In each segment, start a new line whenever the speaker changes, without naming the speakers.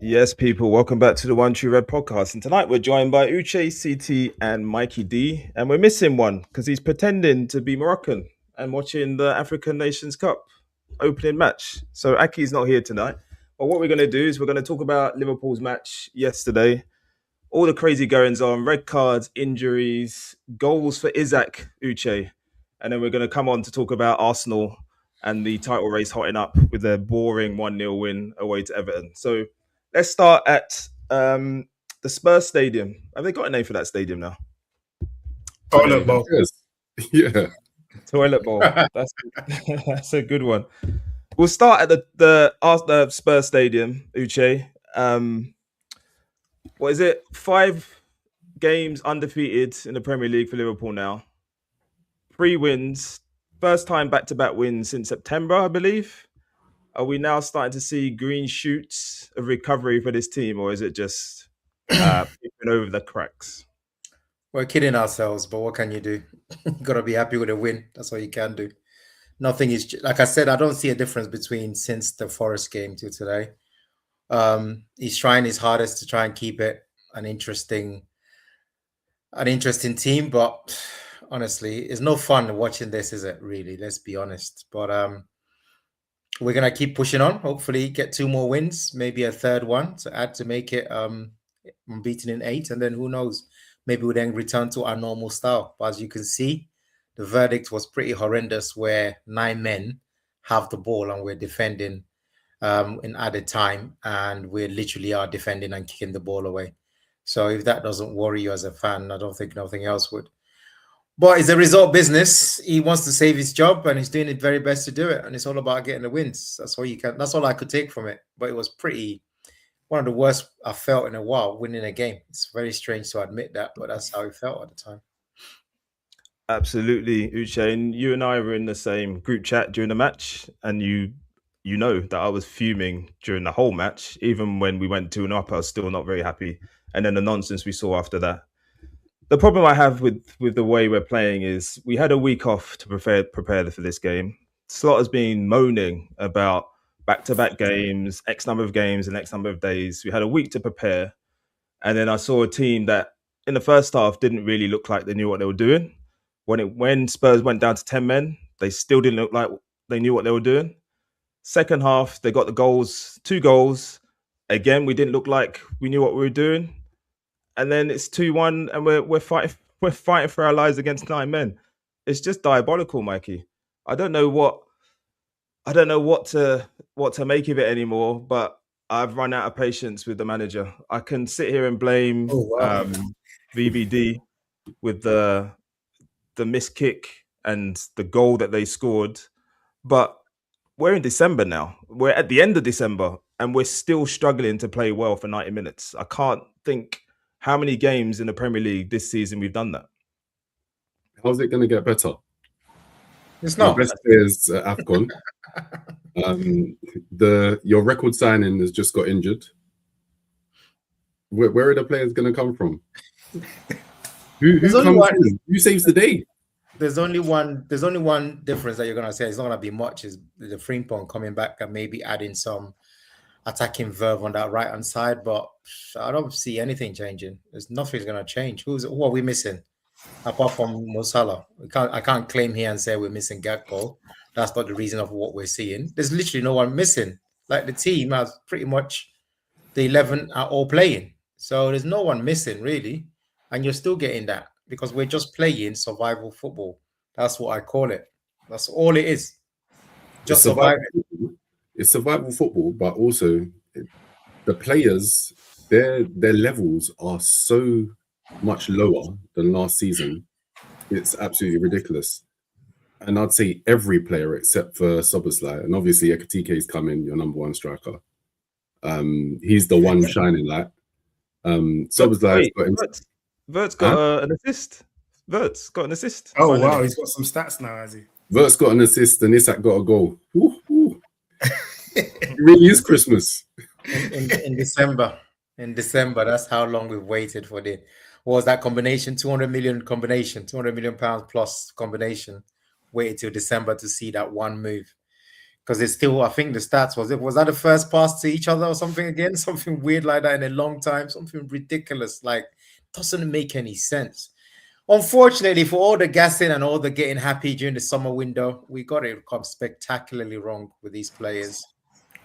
Yes, people, welcome back to the One True Red podcast. And tonight we're joined by Uche, CT, and Mikey D. And we're missing one because he's pretending to be Moroccan and watching the African Nations Cup opening match. So Aki's not here tonight. But what we're going to do is we're going to talk about Liverpool's match yesterday, all the crazy goings on, red cards, injuries, goals for Isak, Uche. And then we're going to come on to talk about Arsenal and the title race hotting up with their boring 1-0 win away to Everton. So let's start at the Spurs Stadium. Have they got a name for that stadium now?
Toilet bowl.
Yes. Yeah.
Toilet bowl. That's a good one. We'll start at the Spurs Stadium, Uche. What is it? 5 games undefeated in the Premier League for Liverpool now. 3 wins. First time back-to-back wins since September, I believe. Are we now starting to see green shoots of recovery for this team, or is it just peeping over the cracks?
We're kidding ourselves, but what can you do? You gotta be happy with a win. That's all you can do. Nothing is, like I said, I don't see a difference between since the Forest game to today. He's trying his hardest to try and keep it an interesting team, but honestly, it's no fun watching this, is it? Really, let's be honest. But we're gonna keep pushing on. Hopefully, get 2 more wins, maybe a third one to add to make it unbeaten in 8, and then who knows? Maybe we'll then return to our normal style. But as you can see, the verdict was pretty horrendous, where 9 men have the ball and we're defending in added time, and we literally are defending and kicking the ball away. So if that doesn't worry you as a fan, I don't think nothing else would. But it's a result business. He wants to save his job, and he's doing his very best to do it. And it's all about getting the wins. That's all you can. That's all I could take from it. But it was pretty one of the worst I felt in a while winning a game. It's very strange to admit that, but that's how it felt at the time.
Absolutely, Uche. And you and I were in the same group chat during the match, and you know that I was fuming during the whole match. Even when we went 2-0, I was still not very happy. And then the nonsense we saw after that. The problem I have with the way we're playing is we had a week off to prepare for this game. Slot has been moaning about back-to-back games, X number of games and X number of days. We had a week to prepare. And then I saw a team that in the first half didn't really look like they knew what they were doing. When Spurs went down to 10 men, they still didn't look like they knew what they were doing. Second half, they got the goals, 2 goals. Again, we didn't look like we knew what we were doing. And then it's 2-1, and we're fighting for our lives against 9 men. It's just diabolical, Mikey. I don't know what to make of it anymore, but I've run out of patience with the manager. I can sit here and blame VVD with the missed kick and the goal that they scored, but we're in December now. We're at the end of December, and we're still struggling to play well for 90 minutes. I can't think how many games in the Premier League this season we've done that.
How's it going to get better?
It's not.
Your best players at AFCON. Your record signing has just got injured. Where are the players going to come from? Who saves the day?
There's only one difference that you're going to say. It's not going to be much. Is the Frimpong coming back and maybe adding some attacking verve on that right hand side, but I don't see anything changing. There's nothing's going to change. Who are we missing apart from Mo Salah? I can't claim here and say we're missing Gakpo. That's not the reason of what we're seeing. There's literally no one missing. Like the team has pretty much the 11 are all playing, so there's no one missing really, and you're still getting that because we're just playing survival football. That's what I call it. That's all it is. Just survival.
It's survival football, but also the players, their levels are so much lower than last season. It's absolutely ridiculous. And I'd say every player except for Szoboszlai, and obviously Ekitike's coming, your number 1 striker. He's the one shining light. Szoboszlai's
Vert's got an assist. Vert's got an assist.
Oh wow, he's got some stats now, has he?
Vert's got an assist and Isak got a goal. It really is Christmas.
In December. In December, that's how long we've waited for what was that combination? 200 million combination, 200 million pounds plus combination. Waited till December to see that one move. because it's still, I think the stats was that the first pass to each other or something again? Something weird like that in a long time, something ridiculous. Like, doesn't make any sense. Unfortunately, for all the gassing and all the getting happy during the summer window, we got it come spectacularly wrong with these players.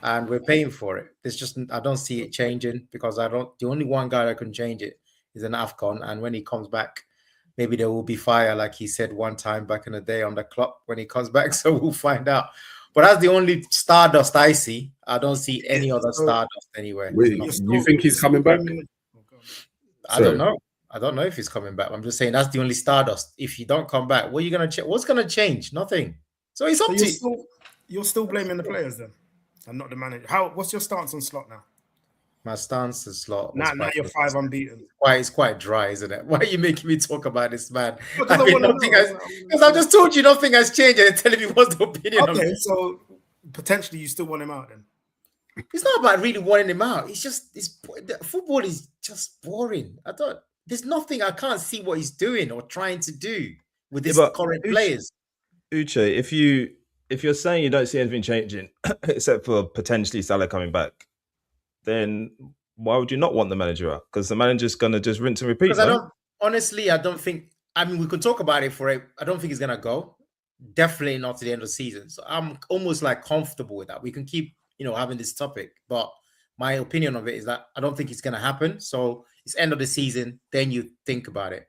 And we're paying for it. There's just, I don't see it changing because the only one guy that can change it is an AFCON. And when he comes back, maybe there will be fire, like he said one time back in the day on the clock when he comes back. So we'll find out. But that's the only stardust I see. I don't see any other stardust anywhere.
Wait, you think he's coming back?
I don't know. I don't know if he's coming back. I'm just saying that's the only stardust. If you don't come back, what are you gonna what's gonna change? Nothing. So it's up to you.
You're still blaming the players then, and not the manager. What's your stance on Slot now?
My stance is Slot.
Now you're 5 unbeaten.
It's quite dry, isn't it? Why are you making me talk about this, man? Because I just told you nothing has changed, and telling me what's the opinion.
Okay, so potentially you still want him out then.
It's not about really wanting him out. It's just football is just boring. There's nothing. I can't see what he's doing or trying to do with his current players.
Uche, if you're saying you don't see anything changing except for potentially Salah coming back, then why would you not want the manager out? Because the manager's gonna just rinse and repeat.
Because I don't think. I mean, we could talk about it I don't think he's gonna go. Definitely not to the end of the season. So I'm almost like comfortable with that. We can keep having this topic, but my opinion of it is that I don't think it's gonna happen. So it's end of the season, then you think about it.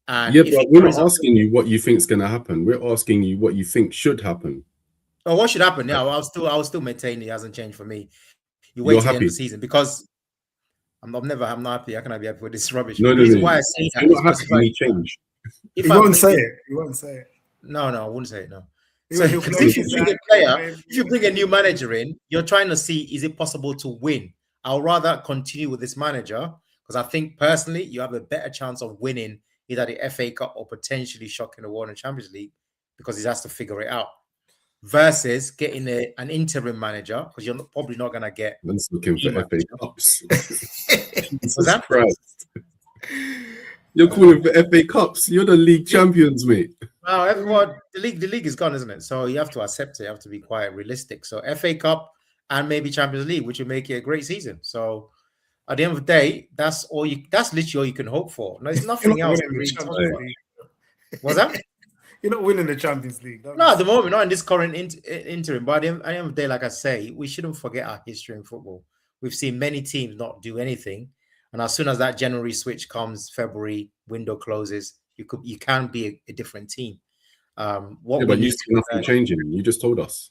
And
yeah, but we're not asking you what you think is going to happen. We're asking you what you think should happen.
Oh, what should happen? Yeah, I'll still maintain it hasn't changed for me. You wait till the end of the season because I'm not happy. How can I be happy with this rubbish?
No.
Why I say that
you're not happy any change.
You won't say it. You won't say it.
No, I wouldn't say it. No. So if you bring a new manager in, you're trying to see, is it possible to win? I'll rather continue with this manager because I think personally you have a better chance of winning either the FA Cup or potentially shocking the world in Champions League because he has to figure it out. Versus getting an interim manager because you're probably not going to get.
Man's looking for FA Cups.
Was that
Christ. You're calling for FA Cups. You're the league champions, mate.
Now, everyone, the league is gone, isn't it? So you have to accept it. You have to be quite realistic. So FA Cup and maybe Champions League, which will make it a great season. So at the end of the day, that's literally all you can hope for. No, there's nothing else. What's that?
You're not winning the Champions League.
No, at the moment, not in this current interim. But at the end of the day, like I say, we shouldn't forget our history in football. We've seen many teams not do anything. And as soon as that January switch comes, February window closes, you can be a different team.
But you see nothing changing. You just told us.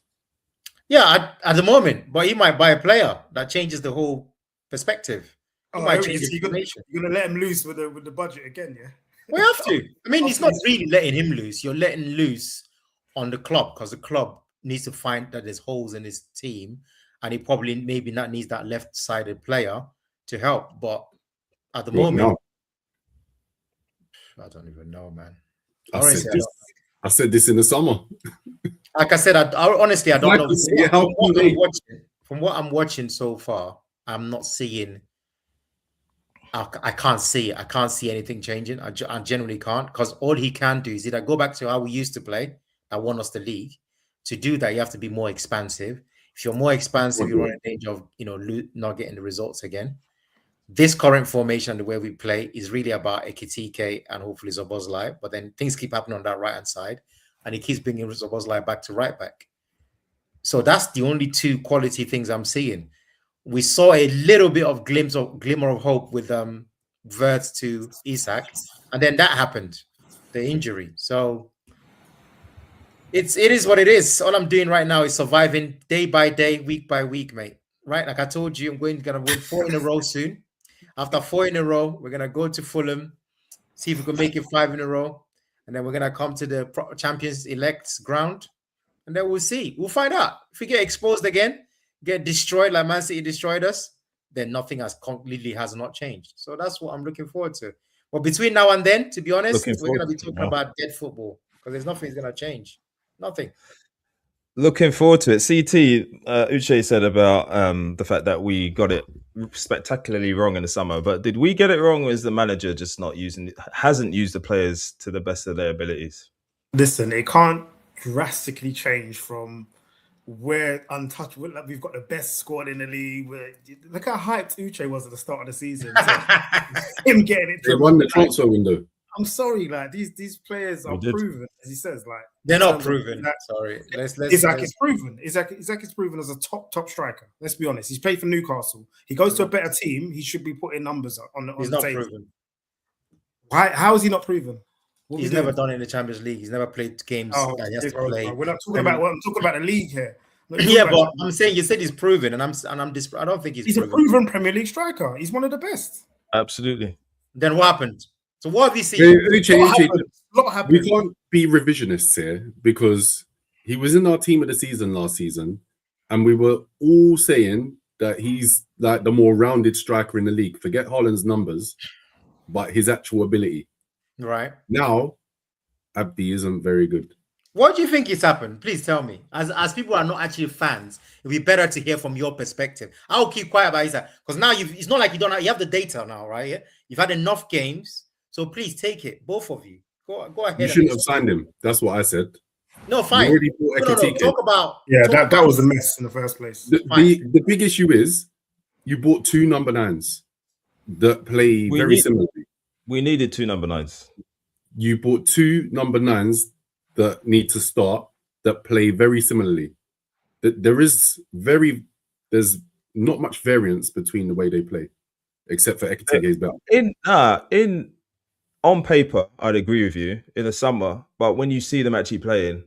Yeah, at the moment. But he might buy a player that changes the whole perspective.
You're going to let him loose with the budget again, yeah?
We have to. I mean, it's not really letting him loose. You're letting loose on the club because the club needs to find that there's holes in his team, and he probably maybe not needs that left-sided player to help. But at the moment, I don't even know, man.
I said this in the summer.
Like I said, honestly, I don't know. From what I'm watching so far, I'm not seeing. I can't see it. I can't see anything changing. I generally can't because all he can do is either go back to how we used to play that won us the league. To do that, you have to be more expansive. If you're more expansive, you're in danger of not getting the results again. This current formation and the way we play is really about Ekitike and hopefully Szoboszlai, but then things keep happening on that right-hand side, and he keeps bringing Szoboszlai back to right back. So that's the only two quality things I'm seeing. We saw a little bit of glimmer of hope with Wirtz to Isak, and then that happened, the injury. So it is what it is. All I'm doing right now is surviving day by day, week by week, mate. Right? Like I told you, I'm going to win 4 in a row soon. After 4 in a row, we're going to go to Fulham, see if we can make it 5 in a row, and then we're going to come to the champions-elect's ground, and then we'll see. We'll find out. If we get exposed again, get destroyed like Man City destroyed us, then nothing has not changed. So that's what I'm looking forward to. But between now and then, to be honest, we're going to be talking about dead football because there's nothing going to change. Nothing.
Looking forward to it. CT, Uche said about the fact that we got it spectacularly wrong in the summer, but did we get it wrong, or is the manager just hasn't used the players to the best of their abilities?
Listen, it can't drastically change from we're untouchable. Like, we've got the best squad in the league. Look how hyped Uche was at the start of the season. So him getting it.
They won the transfer window.
I'm sorry, like these players are proven, as he says. Like
they're not proven. Sorry,
Isak is proven. Isak is proven as a top striker. Let's be honest. He's played for Newcastle. He goes to a better team. He should be putting numbers on the
not
table.
proven.
How is he not proven?
He's never done it in the Champions League. He's never played games that he has to play.
We're not talking about. I'm talking about the league here.
Yeah, but I'm saying you said he's proven, and I don't think he's
a proven Premier League striker. He's one of the best.
Absolutely.
Then what happened? So what have you seen?
We can't be revisionists here because he was in our team of the season last season, and we were all saying that he's like the more rounded striker in the league. Forget Haaland's numbers, but his actual ability.
Right.
Now, Abdi isn't very good.
What do you think has happened? Please tell me. As people are not actually fans, it'd be better to hear from your perspective. I'll keep quiet about Isak because now it's not like you have the data now, right? Yeah? You've had enough games, so please take it, both of you. Go ahead.
You shouldn't have signed him. That's what I said.
No, fine.
You already bought
Talk about
that was a mess in the first place.
The big issue is you bought 2 number 9s that play very similarly.
We needed 2 number 9s.
You bought 2 number 9s that need to start that play very similarly. There's not much variance between the way they play, except for Ekitige's better.
On paper, I'd agree with you in the summer, but when you see them actually playing,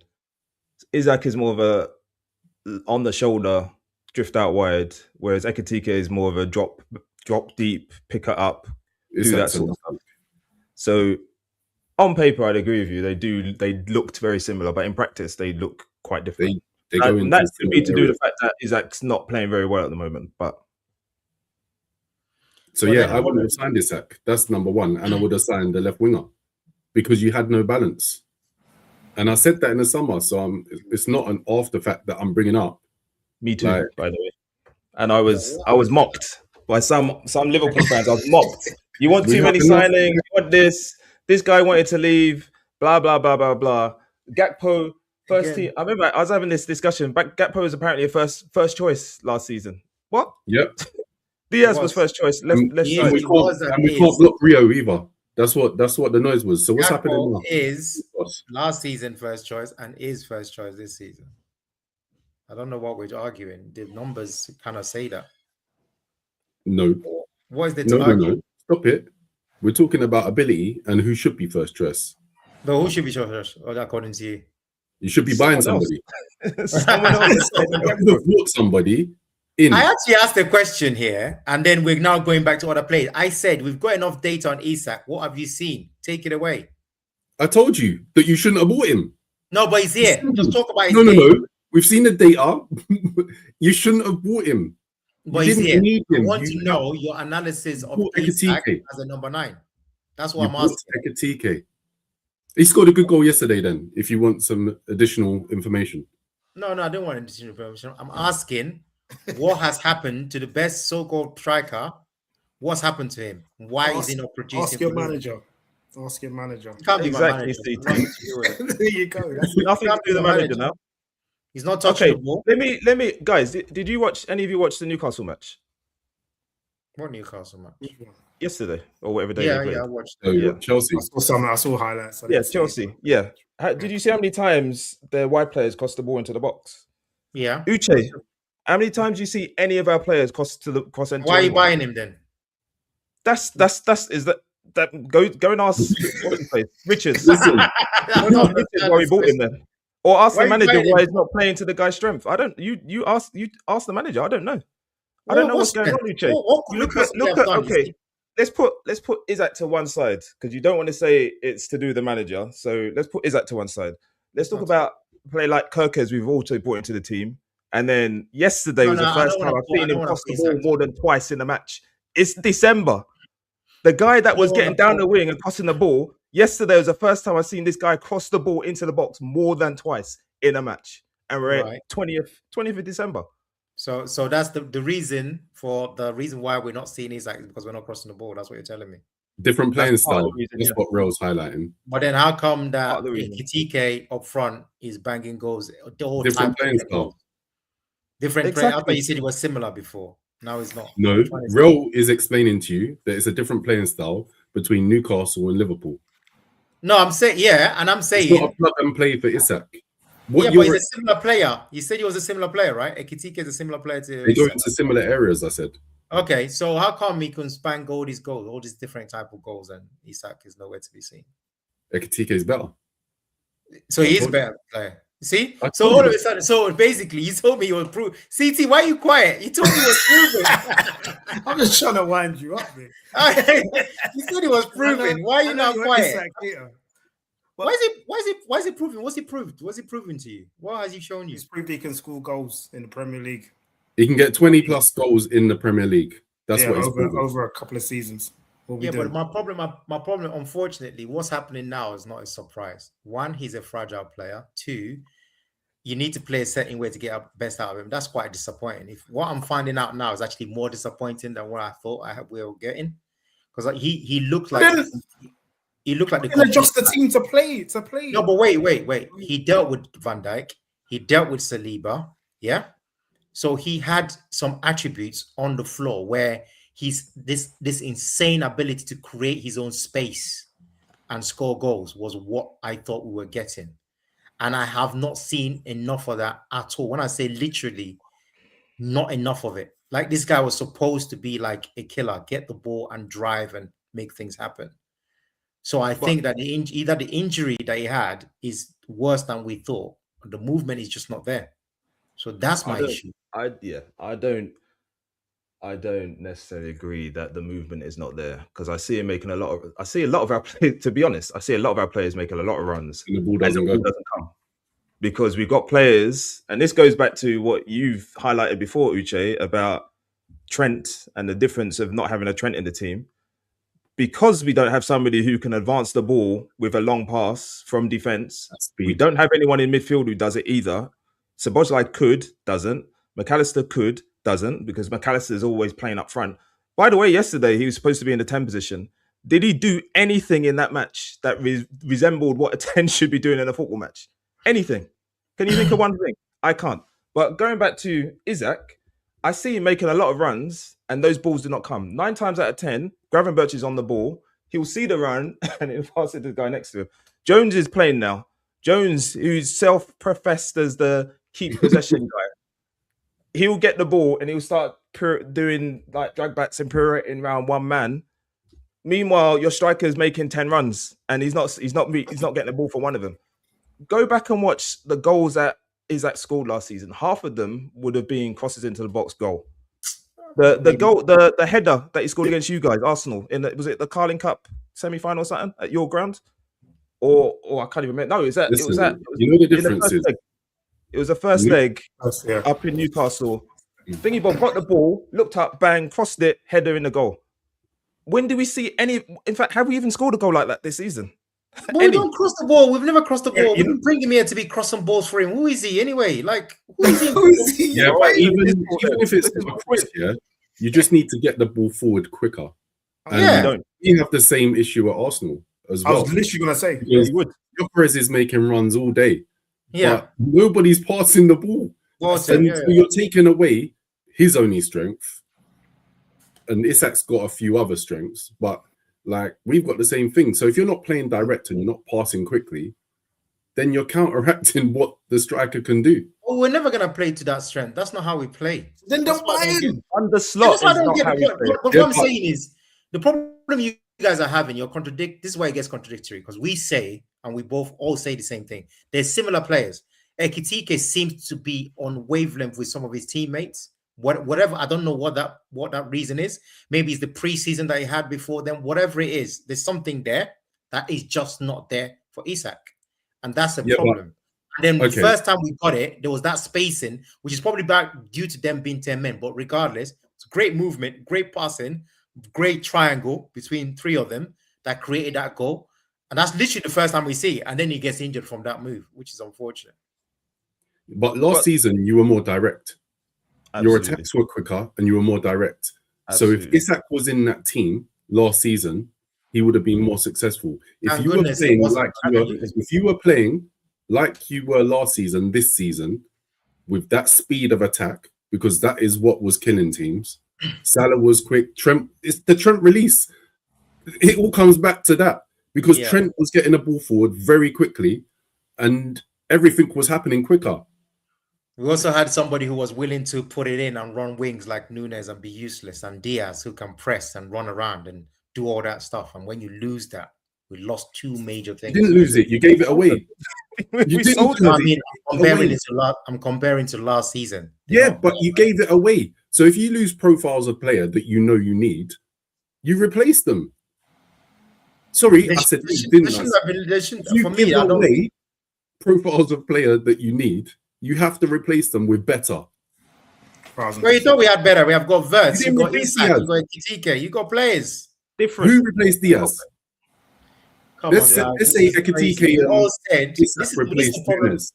Isak is more of a on the shoulder, drift out wide, whereas Ekitike is more of a drop deep, pick it up, do that sort of stuff. So on paper, I'd agree with you. They looked very similar, but in practice, they look quite different. And that's to me to do with the fact that Isak's not playing very well at the moment. But
so I wouldn't have signed Isak. That's number one, and I would have signed the left winger because you had no balance. And I said that in the summer, so it's not an after fact that I'm bringing up.
Me too, by the way. And I was mocked by some Liverpool fans. I was mocked. You want too many signings. You want this. This guy wanted to leave. Blah blah blah blah blah. Gakpo first team. I remember I was having this discussion. Gakpo was apparently a first choice last season. What?
Yep.
Diaz was first choice. Left side.
We can't block Rio either. That's what the noise was. So what's happening now?
Is last season first choice and is first choice this season. I don't know what we're arguing. The numbers kind of say that.
No.
What is the no.
Stop it. We're talking about ability and who should be first choice.
No, who should be first choice, according to you?
You should be buying somebody.
Someone else.
Bought somebody in.
I actually asked a question here, and then we're now going back to other players. I said we've got enough data on Isak. What have you seen? Take it away.
I told you that you shouldn't have bought him.
No, but he's here. Just talk about his
No. We've seen the data. You shouldn't have bought him.
But he's here. I want to know your analysis of Isak as a number 9. That's what I'm asking.
Ekitike. He scored a good goal yesterday then, if you want some additional information.
No, I don't want additional information. I'm asking what has happened to the best so-called striker. What's happened to him? Why is he not producing?
Ask your manager.
Can't be my manager.
There you go.
Nothing to do with the manager now.
He's not touching the ball.
Let me, guys. Did you watch any of you watch the Newcastle match?
What Newcastle match?
Yesterday or whatever day.
Yeah, I watched it.
Chelsea.
I saw highlights.
Chelsea. Yeah. Did you see how many times their wide players crossed the ball into the box?
Yeah.
Uche, how many times do you see any of our players cross into?
Why are you buying him then?
That's go and ask Richards.
Listen,
why we bought him then. Or ask the manager why he's not playing to the guy's strength. I don't. You ask the manager. I don't know. I don't know what's going on, Uche. Look at. Okay, let's put Isak to one side because you don't want to say it's to do with the manager. So let's put Isak to one side. Let's talk about a player like Kirkers. We've also brought into the team, and then yesterday was the first time I've seen him cross the ball more than twice in a match. It's December. The guy that was getting down the wing and crossing the ball. Yesterday was the first time I've seen this guy cross the ball into the box more than twice in a match. And we're at 20th of December.
So that's the reason why we're not seeing Isak because we're not crossing the ball. That's what you're telling me.
Different playing style. That's what Ro's highlighting.
But then how come that Ekitike up front is banging goals the whole
different
time?
Playing style.
Different player. I thought you said he was similar before. Now he's not.
No, Real is explaining to you that it's a different playing style between Newcastle and Liverpool.
No, I'm saying and I'm saying
it's not a plug and play for Isak.
But he's a similar player. You said he was a similar player, right? Ekitike is a similar player to.
They go into similar areas. I said.
Okay, so how come he can span all these goals, all these different type of goals, and Isak is nowhere to be seen?
Ekitike is better.
So he is a better player. See? So all of a sudden, so basically, you told me you were proven. CT, why are you quiet? You told me you was proven.
I'm just trying to wind you up, man.
You said he was proven. Why are you not quiet? Why is it proven? What's he proved? What's he proven to you? What has he shown you?
He's proved he can score goals in the Premier League.
He can get 20 plus goals in the Premier League. That's what he's
over a couple of seasons.
But my problem, unfortunately, what's happening now is not a surprise. One, he's a fragile player. Two, you need to play a certain way to get our best out of him. That's quite disappointing. If what I'm finding out now is actually more disappointing than what I thought we were getting, because he looked like the
adjust the team to play.
No, but wait. He dealt with Van Dijk. He dealt with Saliba. Yeah. So he had some attributes on the floor where he's this insane ability to create his own space and score goals was what I thought we were getting. And I have not seen enough of that at all. When I say literally not enough of it, like this guy was supposed to be like a killer, get the ball and drive and make things happen. So I think that either the injury that he had is worse than we thought. The movement is just not there. So that's my issue.
I don't necessarily agree that the movement is not there, because I see him making a lot of our players, to be honest, I see a lot of our players making a lot of runs
and the ball doesn't
come, because we've got players, and this goes back to what you've highlighted before, Uche, about Trent and the difference of not having a Trent in the team. Because we don't have somebody who can advance the ball with a long pass from defense, we don't have anyone in midfield who does it either. Szoboszlai doesn't. McAllister doesn't, because McAllister is always playing up front. By the way, yesterday he was supposed to be in the 10 position. Did he do anything in that match that resembled what a 10 should be doing in a football match? Anything? Can you think of one thing? I can't. But going back to Isak, I see him making a lot of runs and those balls do not come. 9 times out of 10, Gravenberch is on the ball. He'll see the run and he'll pass it to the guy next to him. Jones is playing now. Jones, who's self-professed as the keep possession guy, he'll get the ball and he'll start doing like drag backs and pirouetting around one man. Meanwhile, your striker's making 10 runs and he's not getting the ball for one of them. Go back and watch the goals that Isak scored last season. Half of them would have been crosses into the box goal. The goal, the header that he scored against you guys, Arsenal, was it the Carling Cup semi-final or something at your ground? Or I can't even remember. No, it was
the difference is
it was the first leg up in Newcastle. Thingy Bob got the ball, looked up, bang, crossed it, header in the goal. When do we see any? In fact, have we even scored a goal like that this season?
We don't cross the ball. We've never crossed the ball. We've been bringing him here to be crossing balls for him. Who is he anyway? Like, who is he?
Yeah, but even if it's a cross, you just need to get the ball forward quicker. And we have the same issue at Arsenal as well.
I was literally going to say,
Gyökeres is making runs all day. Yeah, but nobody's passing the ball. So you're taking away his only strength, and Isak's got a few other strengths, but like we've got the same thing. So if you're not playing direct and you're not passing quickly, then you're counteracting what the striker can do.
Well, we're never going to play to that strength. That's not how we play.
Then don't buy him.
Under slot is not how we play.
What I'm saying is, the problem you guys are having, this is why it gets contradictory, because we say, and we both all say the same thing. They're similar players. Ekitike seems to be on wavelength with some of his teammates. Whatever, I don't know what that reason is. Maybe it's the preseason that he had before then. Whatever it is, there's something there that is just not there for Isak, and that's a problem. And then the first time we got it, there was that spacing, which is probably back due to them being 10 men. But regardless, it's great movement, great passing, great triangle between 3 of them that created that goal. And that's literally the first time we see it. And then he gets injured from that move, which is unfortunate.
But last season, you were more direct. Absolutely. Your attacks were quicker and you were more direct. Absolutely. So if Isak was in that team last season, he would have been more successful. If you were playing like you were last season, this season, with that speed of attack, because that is what was killing teams. Salah was quick. Trent, it's the Trent release. It all comes back to that, because Trent was getting the ball forward very quickly and everything was happening quicker.
We also had somebody who was willing to put it in and run wings like Nunes and be useless, and Diaz, who can press and run around and do all that stuff. And when you lose that, we lost two major things.
You didn't lose it. You gave it away.
You sold it.
I mean, I'm comparing to last season.
Yeah, but you gave it away. So if you lose profiles of player that you know you need, you replace them. Sorry, I said didn't I? For me, I don't. Profiles of player that you need, you have to replace them with better.
Well, you thought we had better. We have got Verts, you got Isak, you got Ekitike, you got players.
Different.
Who replaced Diaz? Let's say Ekitike and Isak replaced Nunes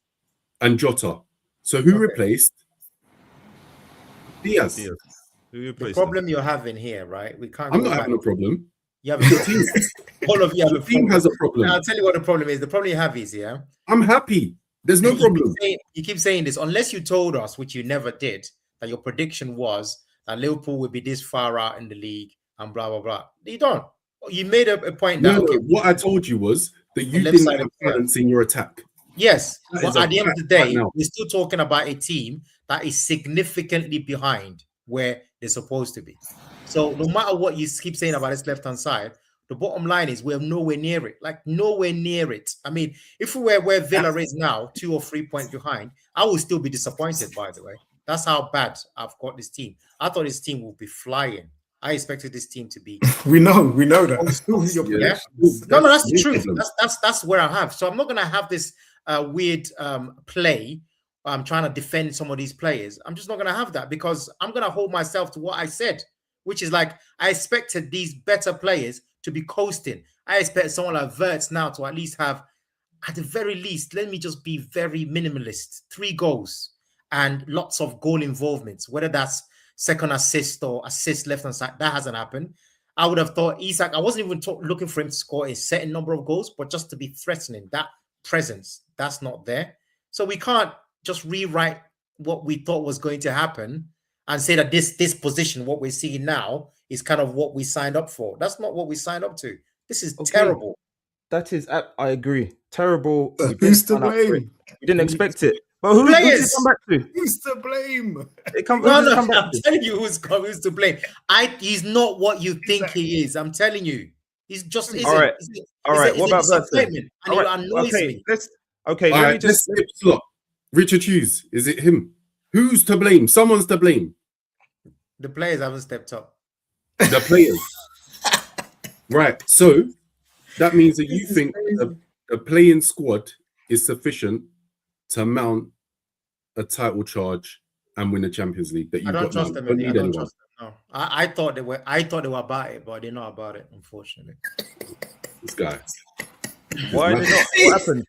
and Jota. So who replaced Diaz?
Who
the problem you're having here, right? We can't.
I'm not having a problem.
You have a team. All of you have a
team has a problem.
Now, I'll tell you what the problem is. The problem you have is,
I'm happy. There's no problem.
You keep saying this, unless you told us, which you never did, that your prediction was that Liverpool would be this far out in the league and blah, blah, blah. You don't. You made a point that...
No, what I told you was that you didn't have balance in your attack.
Yes, but at the end of the day, we're still talking about a team that is significantly behind where they're supposed to be. So no matter what you keep saying about this left-hand side, the bottom line is we're nowhere near it. Like, nowhere near it. I mean, if we were where Villa is now, 2 or 3 points behind, I would still be disappointed, by the way. That's how bad I've got this team. I thought this team would be flying. I expected this team to be...
We know that.
No, that's the truth. That's where I have. So I'm not going to have this weird play. I'm trying to defend some of these players. I'm just not going to have that, because I'm going to hold myself to what I said, which is like, I expected these better players to be coasting. I expect someone like Verts now to at least have, at the very least, let me just be very minimalist, 3 goals and lots of goal involvements, whether that's second assist or assist left hand side. That hasn't happened. I would have thought Isak, I wasn't even looking for him to score a certain number of goals, but just to be threatening, that presence, that's not there. So we can't just rewrite what we thought was going to happen and say that this position, what we're seeing now, is kind of what we signed up for. That's not what we signed up to. This is terrible.
That is, I agree. Terrible.
Who's to blame?
We didn't expect it. But who did it come back to?
Who's to blame?
I'm telling you who's to blame. He's not what you think he is. I'm telling you. He's just isn't.
All right. What about that?
And it annoys me.
Let's skip slot. Richard Hughes, is it him? Who's to blame? Someone's to blame.
The players haven't stepped up.
The players. Right. So that means that you think the playing squad is sufficient to mount a title charge and win the Champions League. That
I don't trust them. I don't trust them. No, I thought they were. I thought they were about it, but they're not about it. Unfortunately,
this guy.
Why did not? What happened?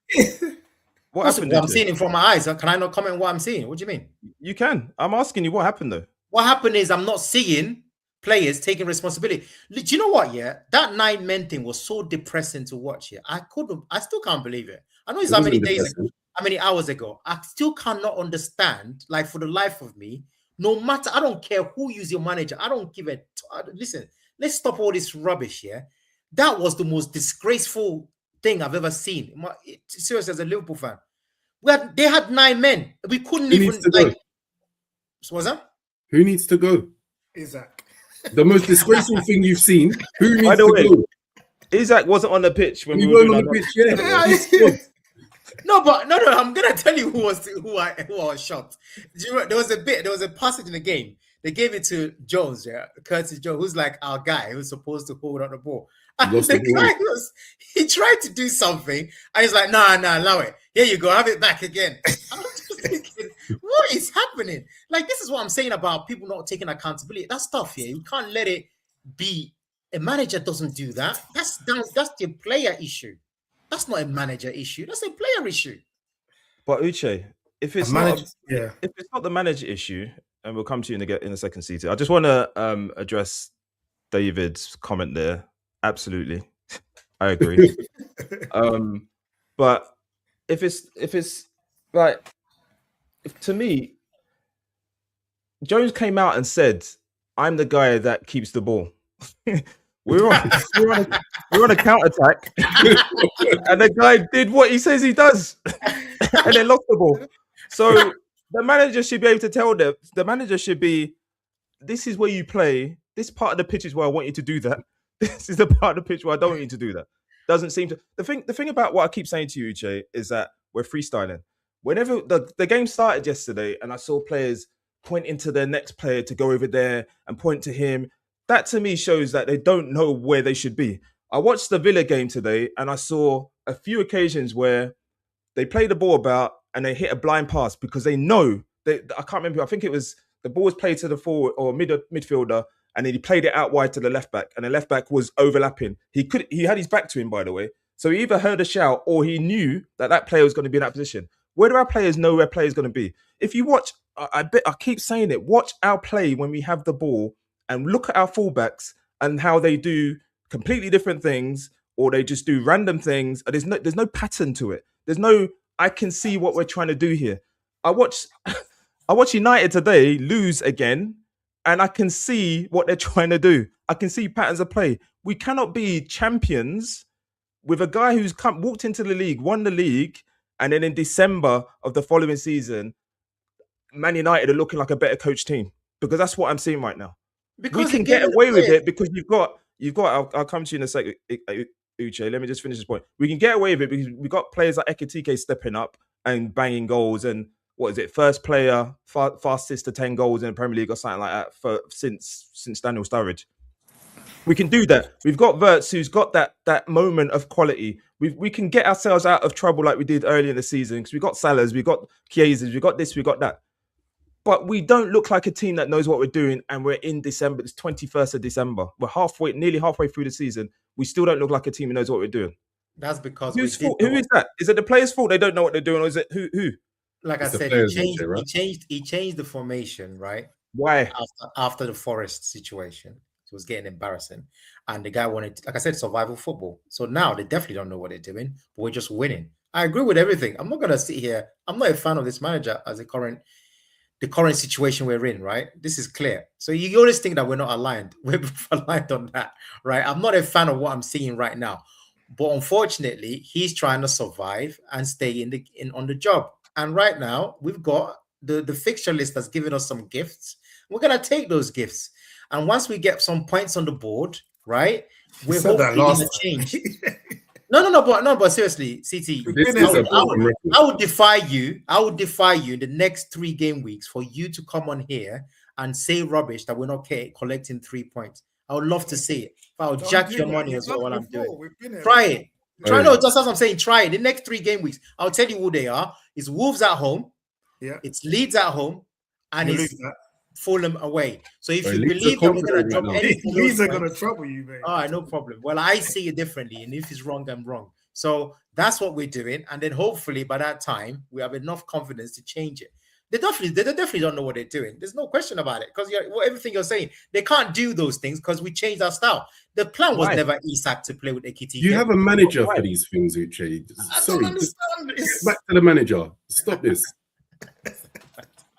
What happened?
I'm seeing it from my eyes. Can I not comment what I'm seeing? What do you mean?
You can. I'm asking you what happened though.
What happened is I'm not seeing players taking responsibility. Do you know what? Yeah, that 9-men thing was so depressing to watch. Yeah, I still can't believe it. I know it's how many days ago, how many hours ago. I still cannot understand. Like, for the life of me, no matter, I don't care who is your manager. I don't give a. Listen, let's stop all this rubbish. Yeah, that was the most disgraceful thing I've ever seen. Seriously, as a Liverpool fan, they had 9 men. We couldn't even. So what's that?
Who needs to go?
Isak.
The most disgraceful thing you've seen. Who needs to go?
Isak wasn't on the pitch when we
were on the pitch. Yeah.
No. I'm gonna tell you who I was shocked. There was a passage in the game. They gave it to Jones, Curtis Jones, who's like our guy who's supposed to hold on the ball. And he tried to do something, and he's like, nah, allow it. Here you go, have it back again. I'm just thinking, what is happening? Like, this is what I'm saying about people not taking accountability. That stuff here, you can't let it be. A manager doesn't do that. That's the player issue. That's not a manager issue. That's a player issue.
But Uche, if it's not the manager issue, and we'll come to you in a second, Seated, I just want to address David's comment there. Absolutely, I agree. But if it's like, to me, Jones came out and said, "I'm the guy that keeps the ball." we're on a counter attack, and the guy did what he says he does, and then lost the ball. So the manager should be able to tell them. The manager should be, "This is where you play. This part of the pitch is where I want you to do that. This is the part of the pitch where I don't want you to do that." Doesn't seem to. The thing about what I keep saying to you, Uche, is that we're freestyling. Whenever the game started yesterday, and I saw players pointing to their next player to go over there and point to him, that to me shows that they don't know where they should be. I watched the Villa game today, and I saw a few occasions where they play the ball about and they hit a blind pass because they know I can't remember. I think it was the ball was played to the forward or midfielder, and then he played it out wide to the left back, and the left back was overlapping. He had his back to him, by the way, so he either heard a shout or he knew that player was going to be in that position. Where do our players know where players going to be? If you watch, I keep saying it. Watch our play when we have the ball, and look at our fullbacks and how they do completely different things, or they just do random things. There's no pattern to it. There's no, I can see what we're trying to do here. I watch United today lose again, and I can see what they're trying to do. I can see patterns of play. We cannot be champions with a guy who's walked into the league, won the league, and then in December of the following season, Man United are looking like a better coach team, because that's what I'm seeing right now. Because we can get away with it because you've got. I'll come to you in a second, Uche. Let me just finish this point. We can get away with it because we've got players like Ekitike stepping up and banging goals, and what is it? First player, fastest to 10 goals in the Premier League or something like that since Daniel Sturridge. We can do that. We've got Wirtz, who's got that moment of quality. We can get ourselves out of trouble like we did earlier in the season, because we've got Salahs, we've got Chiesas, we've got this, we've got that. But we don't look like a team that knows what we're doing, and we're in December. It's 21st of December. We're nearly halfway through the season. We still don't look like a team who knows what we're doing.
That's because
who is that? Is it the players' fault they don't know what they're doing, or is it who?
Like I said, he changed the formation, right?
Why?
After the Forest situation. It was getting embarrassing. And the guy wanted, like I said, survival football. So now they definitely don't know what they're doing, but we're just winning. I agree with everything. I'm not going to sit here. I'm not a fan of this manager as the current situation we're in, right? This is clear. So you always think that we're not aligned. We're aligned on that, right? I'm not a fan of what I'm seeing right now. But unfortunately, he's trying to survive and stay on the job. And right now, we've got the fixture list that's given us some gifts. We're going to take those gifts. And once we get some points on the board, right, we're hopefully going to change. No, but seriously, CT, I would defy you. I would defy you in the next 3 game weeks for you to come on here and say rubbish that we're not collecting 3 points. I would love to see it. I'll jack your money as well while I'm doing it. Try it. Just as I'm saying, try it. The next 3 game weeks, I'll tell you who they are. It's Wolves at home.
Yeah.
It's Leeds at home. And it's Fulham away. So if you believe that we're going to drop anything,
these are going to trouble you, man.
All right, no problem. Well, I see it differently, and if it's wrong, I'm wrong. So that's what we're doing, and then hopefully by that time we have enough confidence to change it. They definitely don't know what they're doing. There's no question about it, because everything you're saying, they can't do those things because we changed our style. The plan was never Isak to play with Ekitike.
You have a manager for these things, Uche. Sorry, get back to the manager. Stop this.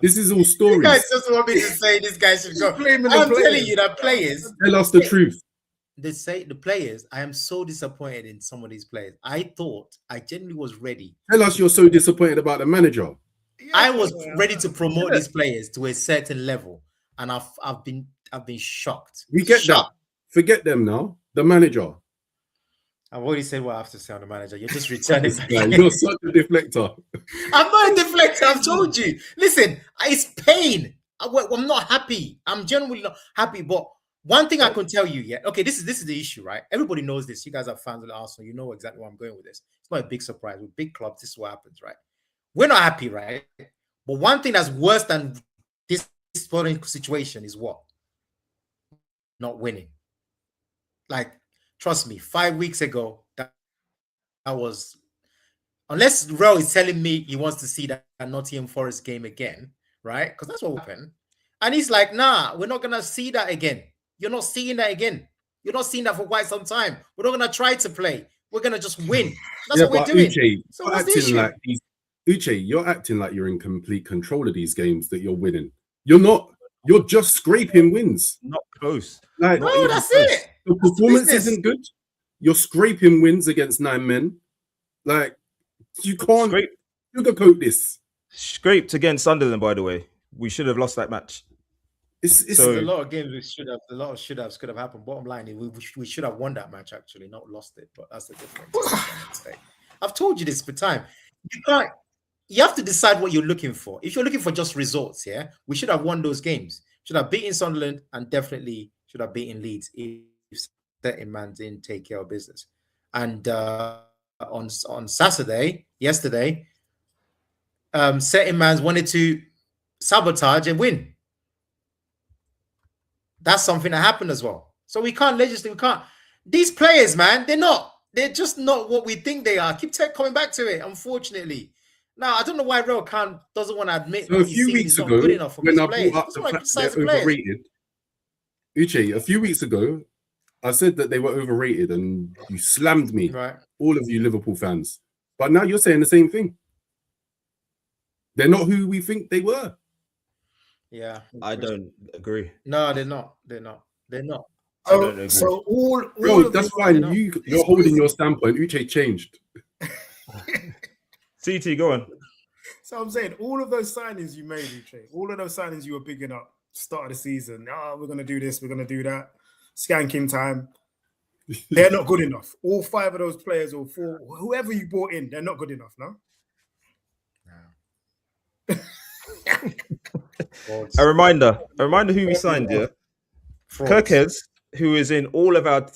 This is all stories.
You guys just want me to say this guy should go. I'm telling you that players.
Tell us the truth.
They say the players. I am so disappointed in some of these players. I genuinely was ready.
Tell us you're so disappointed about the manager.
I was ready to promote these players to a certain level, and I've been shocked.
We get that. Forget them now. The manager.
I've already said what I have to say on the manager. You're just returning.
You're such a deflector.
I'm not a deflector. I've told you. Listen, it's pain. I'm not happy. I'm genuinely not happy. But one thing I can tell you, okay, this is the issue, right? Everybody knows this. You guys are fans of Arsenal. You know exactly where I'm going with this. It's not a big surprise. With big clubs, this is what happens, right? We're not happy, right? But one thing that's worse than this situation is what? Not winning. Like, trust me, 5 weeks ago, that was, unless Rel is telling me he wants to see that Nottingham Forest game again, right? Because that's what happened. And he's like, nah, we're not going to see that again. You're not seeing that again. You're not seeing that for quite some time. We're not going to try to play. We're going to just win. That's what we're doing.
Uche,
so what's the issue?
Like Uche, you're acting like you're in complete control of these games that you're winning. You're not. You're just scraping wins.
Not close.
Like,
Not
No,
even
that's
close.
it.
the
That's the
performance
business.
isn't good. You're scraping wins against 9 men. Like, you can't sugarcoat this.
Scraped against Sunderland, by the way. We should have lost that match.
It's
There's
So-
a lot of games we should have. A lot of should haves could have happened. Bottom line, we should have won that match actually, not lost it. But that's the difference. I've told you this for time. You can't. You have to decide what you're looking for. If you're looking for just results, yeah, we should have won those games. Should have beaten Sunderland and definitely should have beaten Leeds if certain man didn't take care of business. And on yesterday, certain man's wanted to sabotage and win. That's something that happened as well. So we can't legislate. We can't. These players, man, they're just not what we think they are. Keep coming back to it, unfortunately. Now, I don't know why Real doesn't want to admit
So a few weeks ago, when I brought up the fact they're overrated, Uche, a few weeks ago, I said that they were overrated and you slammed me,
right?
All of you Liverpool fans. But now you're saying the same thing. They're not who we think they were.
Yeah.
I don't agree.
No, they're not. They're not.
I don't agree.
So all
Bro,
of
that's
these-
fine. You're holding your standpoint. Uche changed.
CT, go on.
So I'm saying all of those signings you made, Uche, all of those signings you were bigging up start of the season. We're gonna do this, we're gonna do that. Skanking time. They're not good enough. All 5 of those players, or 4, whoever you brought in, they're not good enough, no?
A reminder who we signed here. Kirkes, who is in all of our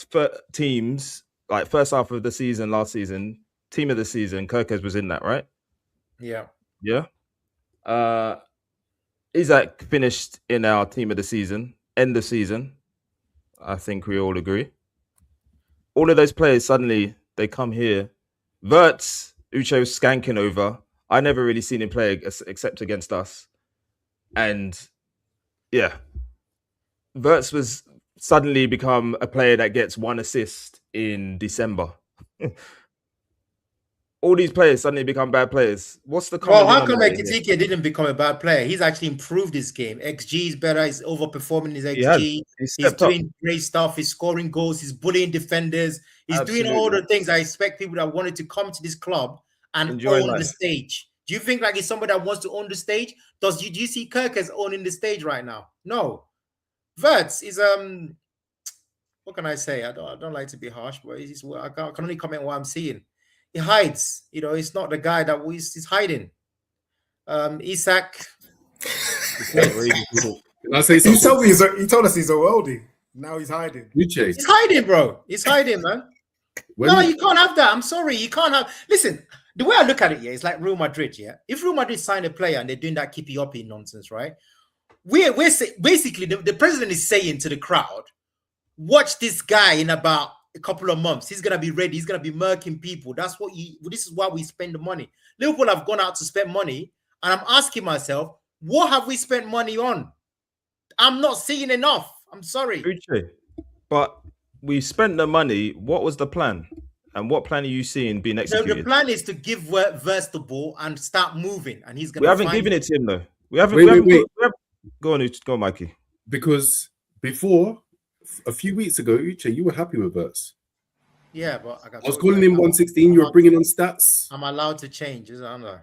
teams, like first half of the season, last season, team of the season. Kirkes was in that, right?
Yeah.
Yeah. Isak finished in our team of the season, end of season. I think we all agree. All of those players, suddenly, they come here. Wirtz, Uche was skanking over. I never really seen him play except against us. And yeah, Wirtz was suddenly become a player that gets 1 assist in December. All these players suddenly become bad players. What's the
Well, how come
denominator here?
Ekitike didn't become a bad player? He's actually improved his game. XG is better. He's overperforming his
He has.
XG.
He's
He's
stepped up.
doing great stuff. He's scoring goals. He's bullying defenders. He's doing all
Absolutely.
the things I expect people that wanted to come to this club and
Enjoy
own the
life.
stage. Do you think like he's somebody that wants to own the stage? Do you see Kirk as owning the stage right now? No. Wirtz is what can I say? I don't like to be harsh, but I can only comment what I'm seeing. He hides, he's not the guy that he's hiding. Isak.
Can I say
He
something?
he told us he's a worldie. Now he's hiding.
Uche,
He's hiding, bro. He's hiding, man. No, you can't have that. I'm sorry. You can't have. Listen, the way I look at it, yeah, it's like Real Madrid, yeah. If Real Madrid sign a player and they're doing that keepy-uppy nonsense, right? We're basically the president is saying to the crowd, watch this guy in about a couple of months. He's gonna be ready. He's gonna be murking people. This is why we spend the money. Liverpool have gone out to spend money, and I'm asking myself, what have we spent money on? I'm not seeing enough. I'm sorry.
Uche, but we spent the money. What was the plan? And what plan are you seeing being executed?
The plan is to give Wirtz the ball and start moving, and he's gonna.
We haven't given it to him though. We haven't.
Wait.
Go on, Uche. Go on, Mikey.
Because before, a few weeks ago, Uche, you were happy with Wirtz.
Yeah, but
I was calling him 116. You were bringing on stats.
I'm allowed to change, isn't I?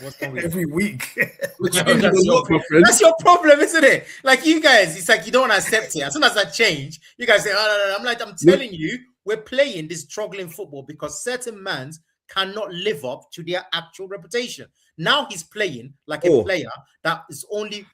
What's wrong with
Every week.
We're changing a lot, my friend.
That's your problem, isn't it? Like you guys, it's like you don't accept it. As soon as I change, you guys say, "Oh no." I'm telling you, we're playing this struggling football because certain mans cannot live up to their actual reputation. Now he's playing like a player that is only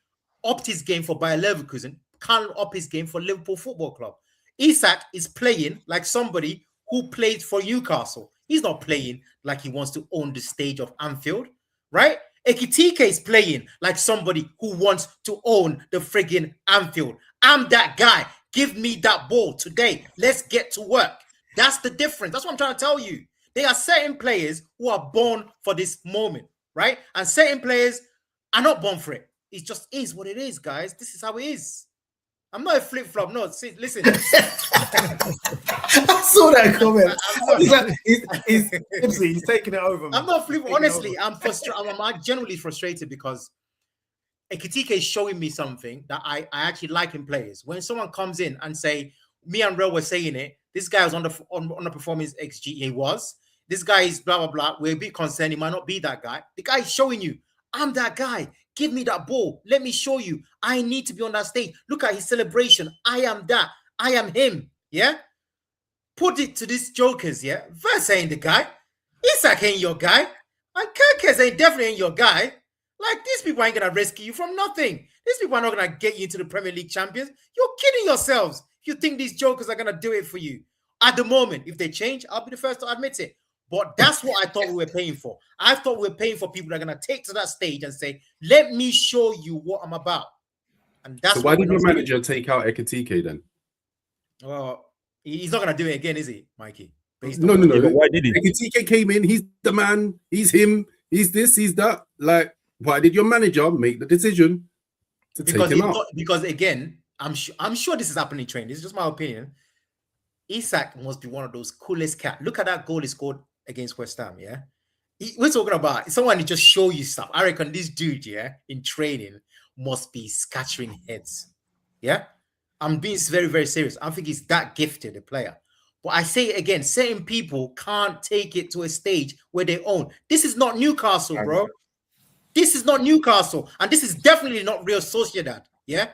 upped his game for Bayer Leverkusen, can't up his game for Liverpool Football Club. Isak is playing like somebody who played for Newcastle. He's not playing like he wants to own the stage of Anfield, right? Ekitike is playing like somebody who wants to own the friggin' Anfield. I'm that guy. Give me that ball today. Let's get to work. That's the difference. That's what I'm trying to tell you. There are certain players who are born for this moment, right? And certain players are not born for it. It just is what it is, guys. This is how it is. I'm not a flip flop. No, see, listen.
I saw that comment. He's taking it over.
I'm not flip. Honestly, I'm frustrated. I'm genuinely frustrated because Ekitike is showing me something that I actually like in players. When someone comes in and say, me and Rel were saying it, this guy was on the performance XG. He was. This guy is blah, blah, blah. We're a bit concerned. He might not be that guy. The guy is showing you, I'm that guy. Give me that ball. Let me show you. I need to be on that stage. Look at his celebration. I am that. I am him. Yeah? Put it to these jokers, yeah? Verse ain't the guy. Isak ain't your guy. And Kirkes ain't definitely ain't your guy. Like, these people ain't going to rescue you from nothing. These people are not going to get you into the Premier League champions. You're kidding yourselves if you think these jokers are going to do it for you. At the moment, if they change, I'll be the first to admit it. But that's what I thought we were paying for. I thought we were paying for people that are going to take to that stage and say, let me show you what I'm about. And that's
so why did your manager take out Ekitike then?
Well, he's not going to do it again, is he, Mikey?
No.
Why did he?
Ekitike came in. He's the man. He's him. He's this. He's that. Like, why did your manager make the decision to take him out?
Because again, I'm sure this is happening in training. This is just my opinion. Isak must be one of those coolest cats. Look at that goal he scored against West Ham, yeah? We're talking about someone to just show you stuff. I reckon this dude, yeah, in training must be scattering heads, yeah? I'm being very, very serious. I think he's that gifted a player. But I say it again, certain people can't take it to a stage where they own. This is not Newcastle, bro. This is not Newcastle. And this is definitely not Real Sociedad, yeah?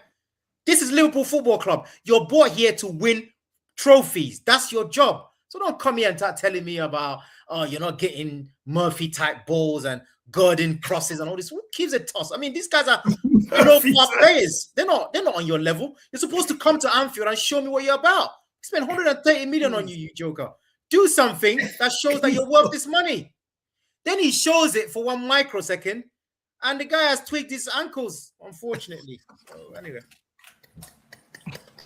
This is Liverpool Football Club. You're brought here to win trophies. That's your job. So don't come here and start telling me about, oh, you're not getting Murphy-type balls and Gordon crosses and all this. Who gives a toss? I mean, these guys are players. They're not on your level. You're supposed to come to Anfield and show me what you're about. Spend 130 million on you, you joker. Do something that shows that you're worth this money. Then he shows it for 1 microsecond, and the guy has tweaked his ankles, unfortunately. So anyway.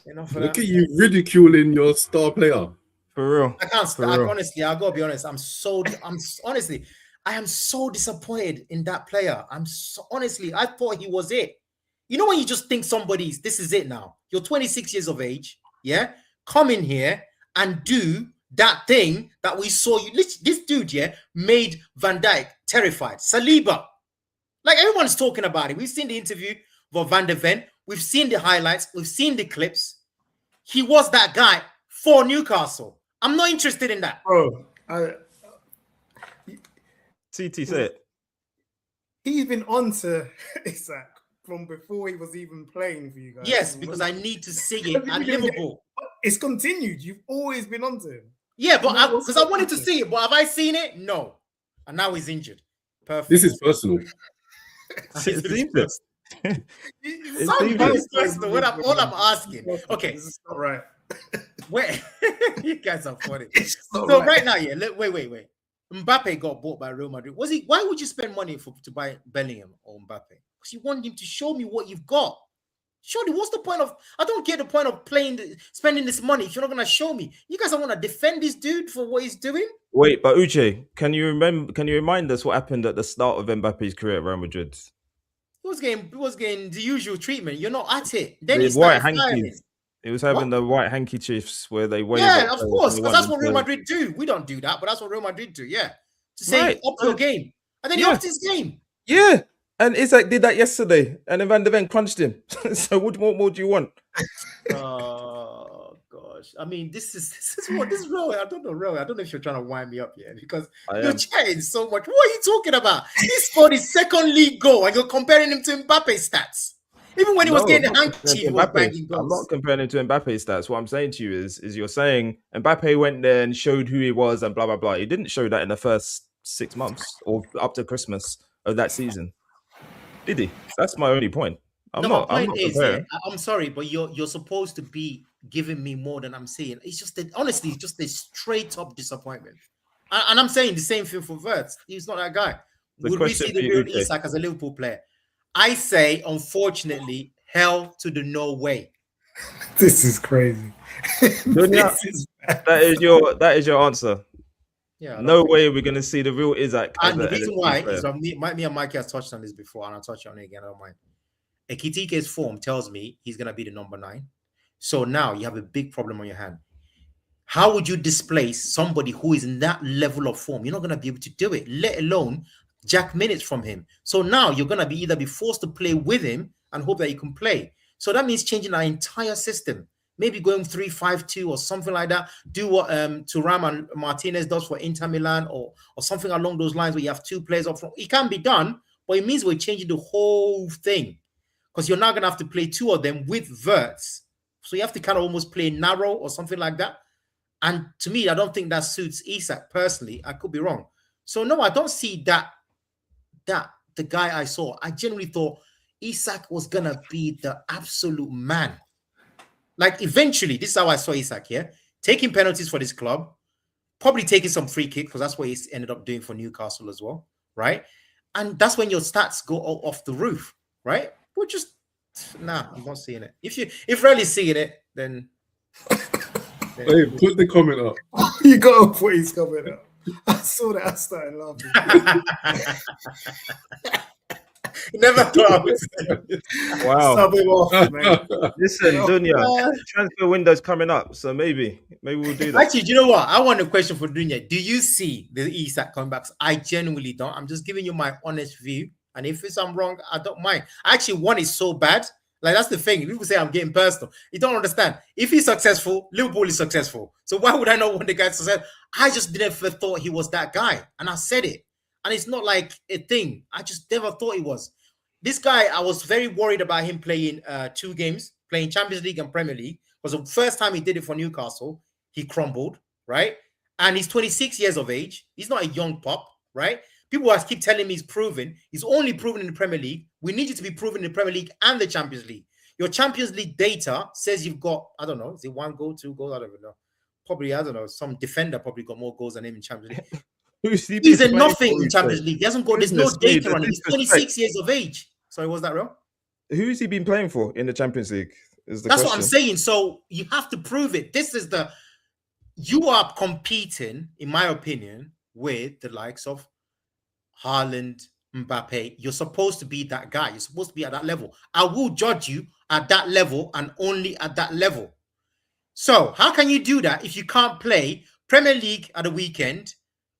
Look at you ridiculing your star player.
For real.
I can't stop. Honestly, I gotta be honest. I am so disappointed in that player. Honestly, I thought he was it. You know when you just think this is it now. You're 26 years of age, yeah? Come in here and do that thing that we saw you. This dude, yeah, made Van Dijk terrified. Saliba. Like, everyone's talking about it. We've seen the interview for Van der Ven. We've seen the highlights. We've seen the clips. He was that guy for Newcastle. I'm not interested in that.
Bro,
CT said it.
He's been on to Isak from before he was even playing for you guys.
Yes, because I need to see it at Liverpool.
It's continued. You've always been on to him.
Yeah, but because I wanted to see it. But have I seen it? No. And now he's injured. Perfect.
This is personal.
It's
personal. All I'm asking. Okay.
This is not right.
Where you guys are funny.
So
right now, yeah. Wait. Mbappe got bought by Real Madrid. Why would you spend money to buy Bellingham or Mbappe? Because you want him to show me what you've got. Surely, what's the point of? I don't get the point of spending this money if you're not going to show me. You guys don't want to defend this dude for what he's doing.
Wait, but Uche, can you remind us what happened at the start of Mbappe's career at Real Madrid?
He was getting the usual treatment. You're not at it. Then
he white hankies. He was having the white handkerchiefs where they wave.
Yeah, of course, because that's what Real Madrid do. We don't do that, but that's what Real Madrid do. Yeah, to say up your game, and then he upped his game.
Yeah, and Isak did that yesterday, and then Van der Ven crunched him. So what more do you want?
Oh gosh, I mean, this is real. I don't know if you're trying to wind me up here because you're chatting so much. What are you talking about? He scored his second league goal, and you're comparing him to Mbappe's stats. Even when he was getting the handkerchief, he was banging goals.
I'm not comparing him to Mbappe's stats. What I'm saying to you is you're saying Mbappe went there and showed who he was and blah, blah, blah. He didn't show that in the first 6 months or up to Christmas of that season. Did he? That's my only point. I'm not I'm
sorry, but you're supposed to be giving me more than I'm saying. It's just that, honestly, it's just a straight up disappointment. And I'm saying the same thing for Wirtz. He's not that guy. Would we see the real Isak as a Liverpool player? I say, unfortunately, hell to the no way.
This is crazy.
That is your answer.
Yeah.
No way we're going to see the real Isak.
And the reason why is me and Mikey has touched on this before, and I'll touch on it again. I don't mind. Ekitike's form tells me he's going to be the number 9. So now you have a big problem on your hand. How would you displace somebody who is in that level of form? You're not going to be able to do it, let alone jack minutes from him. So now you're going to be either be forced to play with him and hope that you can play. So that means changing our entire system. Maybe going 3-5-2 or something like that. Do what Thuram and Martinez does for Inter Milan or something along those lines where you have two players up front. It can be done, but it means we're changing the whole thing because you're now going to have to play two of them with Wirtz. So you have to kind of almost play narrow or something like that. And to me, I don't think that suits Isak personally. I could be wrong. So no, I don't see that the guy I saw. I genuinely thought Isak was going to be the absolute man. Like eventually, this is how I saw Isak here. Taking penalties for this club, probably taking some free kick because that's what he's ended up doing for Newcastle as well, right? And that's when your stats go off the roof, right? But just, nah, I'm not seeing it. If Riley's seeing it, then...
Hey, put the comment up.
You got to put his comment up. I saw that. I started laughing.
Never thought I would say
it. Wow.
Sub him off, man.
Listen, Dunya, transfer window's coming up, so maybe we'll do that.
Actually, do you know what? I want a question for Dunya. Do you see the Isak comebacks? I genuinely don't. I'm just giving you my honest view. And if I'm wrong, I don't mind. Actually, one is so bad. Like, that's the thing. People say I'm getting personal. You don't understand. If he's successful, Liverpool is successful. So why would I not want the guy to success? I just never thought he was that guy. And I said it. And it's not like a thing. I just never thought he was. This guy, I was very worried about him playing 2 games, playing Champions League and Premier League. Because the first time he did it for Newcastle, he crumbled, right? And he's 26 years of age. He's not a young pup, right? People keep telling me he's proven. He's only proven in the Premier League. We need you to be proven in the Premier League and the Champions League. Your Champions League data says you've got, I don't know, is it 1 goal, 2 goals? I don't even know. Probably, I don't know, some defender probably got more goals than him in Champions League. He's a nothing in Champions League. He hasn't got, there's no data on him. He's 26 years of age. Sorry, was that real?
Who has he been playing for in the Champions League? That's
question. What I'm saying. So you have to prove it. You are competing, in my opinion, with the likes of Haaland, Mbappe. You're supposed to be that guy. You're supposed to be at that level. I will judge you at that level and only at that level. So how can you do that if you can't play Premier League at the weekend,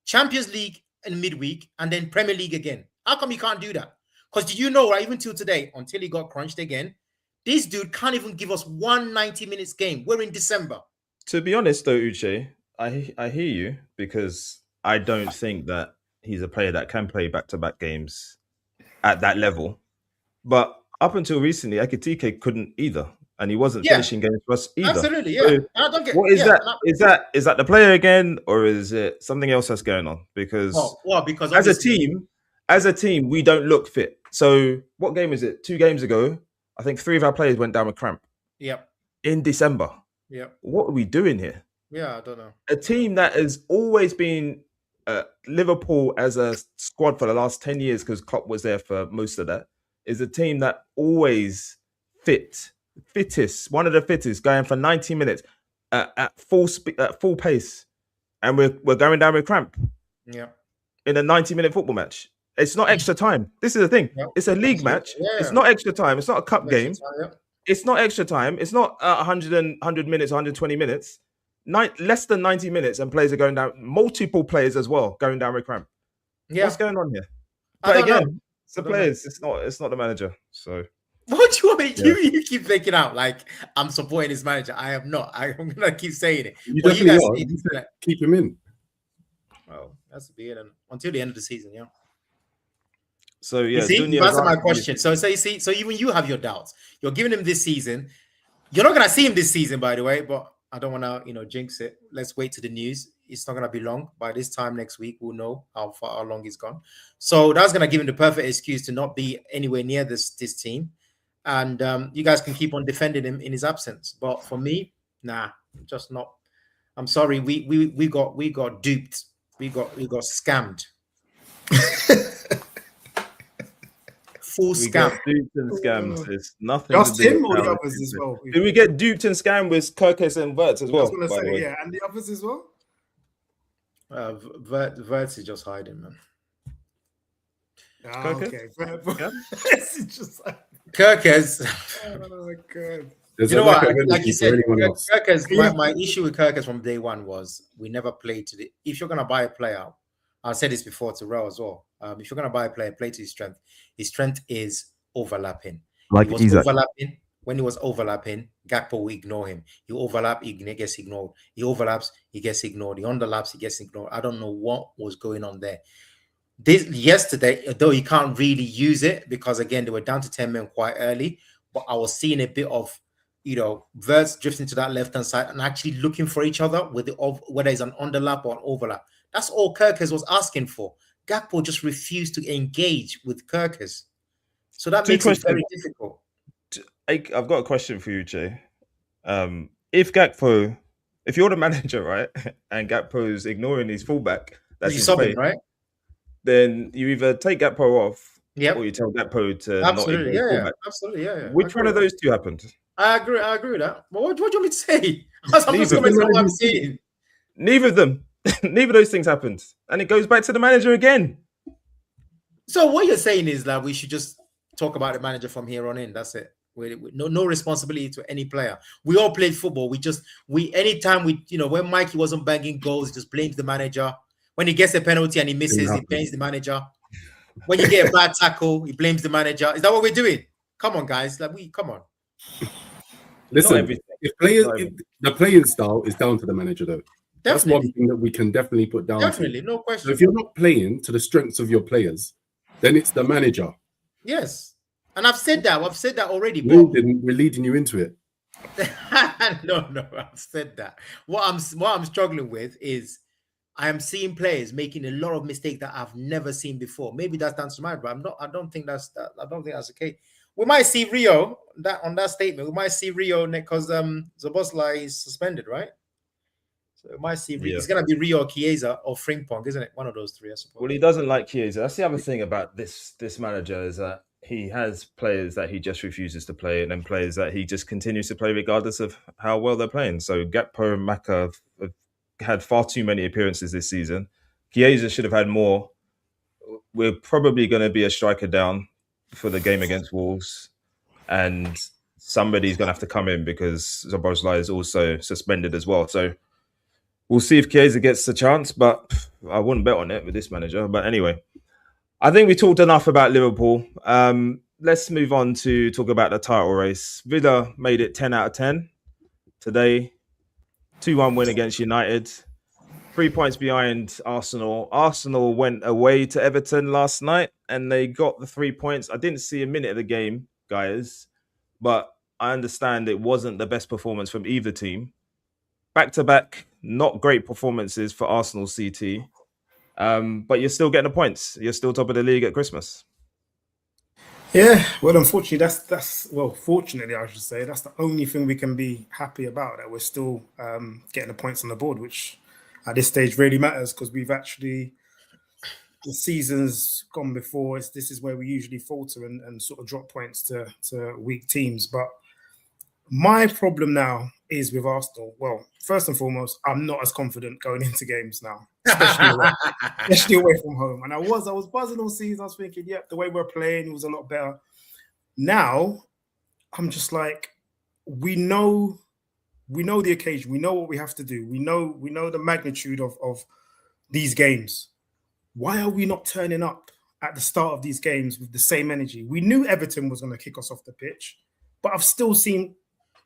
Champions League in midweek, and then Premier League again? How come you can't do that? Because did you know, right, even till today, until he got crunched again, this dude can't even give us 1 90 minutes game. We're in December.
To be honest, though, Uche, I hear you because I don't think that he's a player that can play back-to-back games at that level. But up until recently, Ekitike couldn't either. And he wasn't finishing games for us either.
Absolutely, yeah.
So what is that? Is that the player again, or is it something else that's going on? Because,
because
as a team, we don't look fit. So what game is it? 2 games ago, I think 3 of our players went down with cramp.
Yep.
In December.
Yep.
What are we doing here?
Yeah, I don't know.
A team that has always been Liverpool as a squad for the last 10 years, because Klopp was there for most of that, is a team that always fittest, one of the fittest, going for 90 minutes at full pace, and we're going down with cramp.
Yeah.
In a 90-minute football match. It's not extra time. This is the thing. Yep. It's a league match. Yeah. It's not extra time. It's not a cup game. It's not extra time. It's not 100 minutes, 120 minutes. Less than 90 minutes, and players are going down. Multiple players as well going down with cramp. Yeah. What's going on here? But again, it's the players. It's not the manager. So
what do you want me? You keep making out like I'm supporting his manager. I am not. I'm gonna keep saying it.
You definitely are. Keep him in.
Well, that's the beginning until the end of the season. Yeah.
So yeah,
you see, you answered my question. So you see, so even you have your doubts. You're giving him this season. You're not gonna see him this season, by the way. But I don't want to, jinx it. Let's wait to the news. It's not gonna be long. By this time next week, we'll know how long he's gone. So that's gonna give him the perfect excuse to not be anywhere near this team. And you guys can keep on defending him in his absence. But for me, nah, just not. I'm sorry. We got duped. We got scammed. Full scam.
Duped and scammed. It's nothing.
Just him or the others as well?
Did we get duped and scammed with Kirkes and Wirtz as well?
I was going to say, yeah, and the others as well?
Wirtz is just hiding, man.
Okay.
Kirkes.
Oh my God.
There's
You
a
know
lack
what?
of
Like you
energy for
said,
anyone else.
Kirkers,
Yeah.
my issue with Kirkers from day one was we never played to the. If you're gonna buy a player, I said this before to Rel as well. If you're gonna buy a player, play to his strength. His strength is overlapping.
Like
He was
Isak.
overlapping. When he was overlapping, Gakpo will ignore him. He overlap, he gets ignored. He overlaps, he gets ignored. He underlaps, he gets ignored. I don't know what was going on there. This yesterday, though you can't really use it because again they were down to 10 men quite early, but I was seeing a bit of Verts drifting to that left-hand side and actually looking for each other with whether it's an underlap or an overlap. That's all Kirkers was asking for. Gakpo just refused to engage with Kirkers. So that makes it very difficult.
I've got a question for you, Jay. If you're the manager, right, and Gakpo's ignoring his fullback, that's his
subbing,
space,
right?
then you either take Gakpo off,
Yep.
or you tell Gakpo to
Absolutely,
not ignore his
yeah,
fullback.
absolutely, yeah.
Which one of those two happened?
I agree with that. But what do you want me to say? I'm just commenting on what I'm saying.
Neither of them. Neither of those things happened, and it goes back to the manager again.
So what you're saying is that we should just talk about the manager from here on in. That's it. No responsibility to any player. We all played football. Anytime when Mikey wasn't banging goals, he just blames the manager. When he gets a penalty and he misses, he blames the manager. When you get a bad tackle, he blames the manager. Is that what we're doing? Come on, guys. Come on.
Listen, the playing style is down to the manager, though.
Definitely.
That's one thing that we can definitely put down.
Definitely, no question.
So if you're not playing to the strengths of your players, then it's the manager.
Yes. And I've said that. I've said that already.
We're leading you into it.
No, I've said that. What I'm struggling with is I am seeing players making a lot of mistakes that I've never seen before. Maybe that's down to mine, but I don't think that's the case. We might see Rio on that statement. We might see Rio because Szoboszlai is suspended, right? So we might see It's gonna be Rio, Chiesa, or Frimpong, isn't it? One of those three, I suppose.
Well, he doesn't like Chiesa. That's the other thing about this manager is that he has players that he just refuses to play, and then players that he just continues to play regardless of how well they're playing. So Gakpo and Maka have had far too many appearances this season. Chiesa should have had more. We're probably going to be a striker down for the game against Wolves, and somebody's going to have to come in because Szoboszlai is also suspended as well. So we'll see if Chiesa gets a chance, but I wouldn't bet on it with this manager. But anyway, I think we talked enough about Liverpool. Let's move on to talk about the title race. Villa made it 10 out of 10 today. 2-1 win against United. 3 points behind Arsenal. Arsenal went away to Everton last night and they got the 3 points. I didn't see a minute of the game, guys, but I understand it wasn't the best performance from either team. Back-to-back, not great performances for Arsenal CT. But you're still getting the points. You're still top of the league at Christmas.
Yeah, well, unfortunately, fortunately, I should say, that's the only thing we can be happy about, that we're still getting the points on the board, which at this stage really matters because the season's gone before. This is where we usually falter and sort of drop points to weak teams. But my problem now is with Arsenal. Well, first and foremost, I'm not as confident going into games now, especially away from home. And I was buzzing all season. I was thinking, the way we're playing was a lot better. Now, I'm just like, we know the occasion. We know what we have to do. We know the magnitude of these games. Why are we not turning up at the start of these games with the same energy? We knew Everton was going to kick us off the pitch, but I've still seen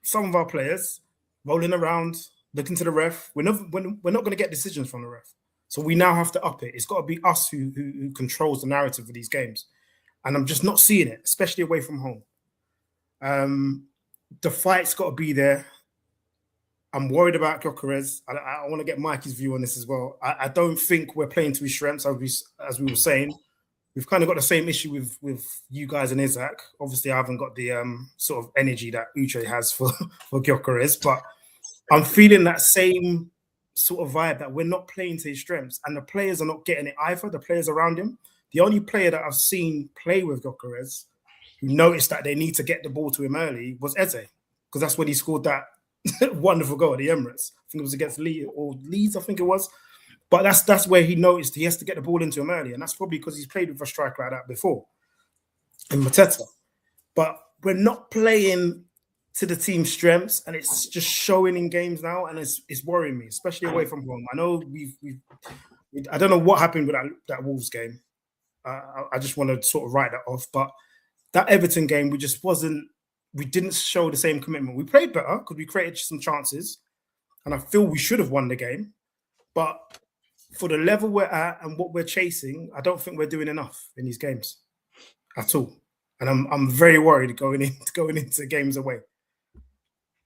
some of our players rolling around, looking to the ref. We're not going to get decisions from the ref. So we now have to up it. It's got to be us who controls the narrative of these games. And I'm just not seeing it, especially away from home. The fight's got to be there. I'm worried about Gyökeres. I want to get Mikey's view on this as well. I don't think we're playing to his strengths, as we were saying. We've kind of got the same issue with you guys and Isak. Obviously, I haven't got the sort of energy that Uche has for Gyökeres, but I'm feeling that same sort of vibe that we're not playing to his strengths, and the players are not getting it either, the players around him. The only player that I've seen play with Gyökeres who noticed that they need to get the ball to him early was Eze, because that's when he scored that wonderful goal at the Emirates. I think it was against Leeds, I think it was. But that's where he noticed he has to get the ball into him early, and that's probably because he's played with a striker like that before in Mateta. But we're not playing to the team's strengths, and it's just showing in games now, and it's worrying me, especially away from home. I know I don't know what happened with that Wolves game. I just want to sort of write that off, but that Everton game, we didn't show the same commitment. We played better because we created some chances, and I feel we should have won the game, but for the level we're at and what we're chasing, I don't think we're doing enough in these games at all. And I'm very worried going into games away.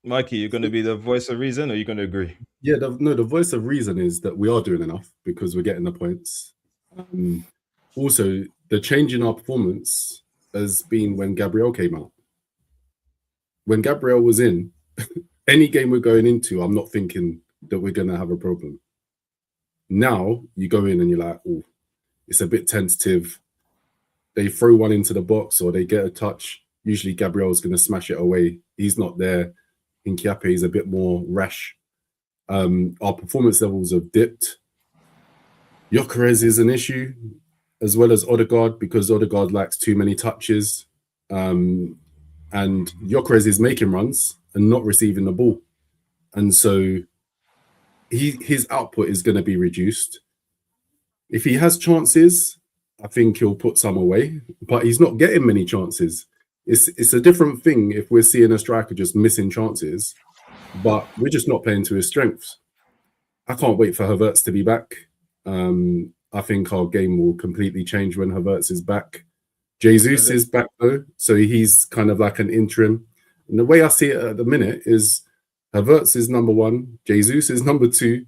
Mikey, you're going to be the voice of reason, or are you going to agree? Yeah, the voice of reason is that we are doing enough because we're getting the points. Also, the change in our performance has been when Gabriel came out. When Gabriel was in, any game we're going into, I'm not thinking that we're going to have a problem. Now, you go in and you're like, oh, it's a bit tentative. They throw one into the box or they get a touch. Usually Gabriel's going to smash it away. He's not there. Inkiape is a bit more rash. Our performance levels have dipped. Gyökeres is an issue, as well as Odegaard, because Odegaard likes too many touches. And Gyökeres is making runs and not receiving the ball. And so his output is going to be reduced. If he has chances, I think he'll put some away, but he's not getting many chances. It's a different thing if we're seeing a striker just missing chances, but we're just not playing to his strengths. I can't wait for Havertz to be back. I think our game will completely change when Havertz is back. Jesus is back though, so he's kind of like an interim. And the way I see it at the minute is Havertz is number 1, Jesus is number 2,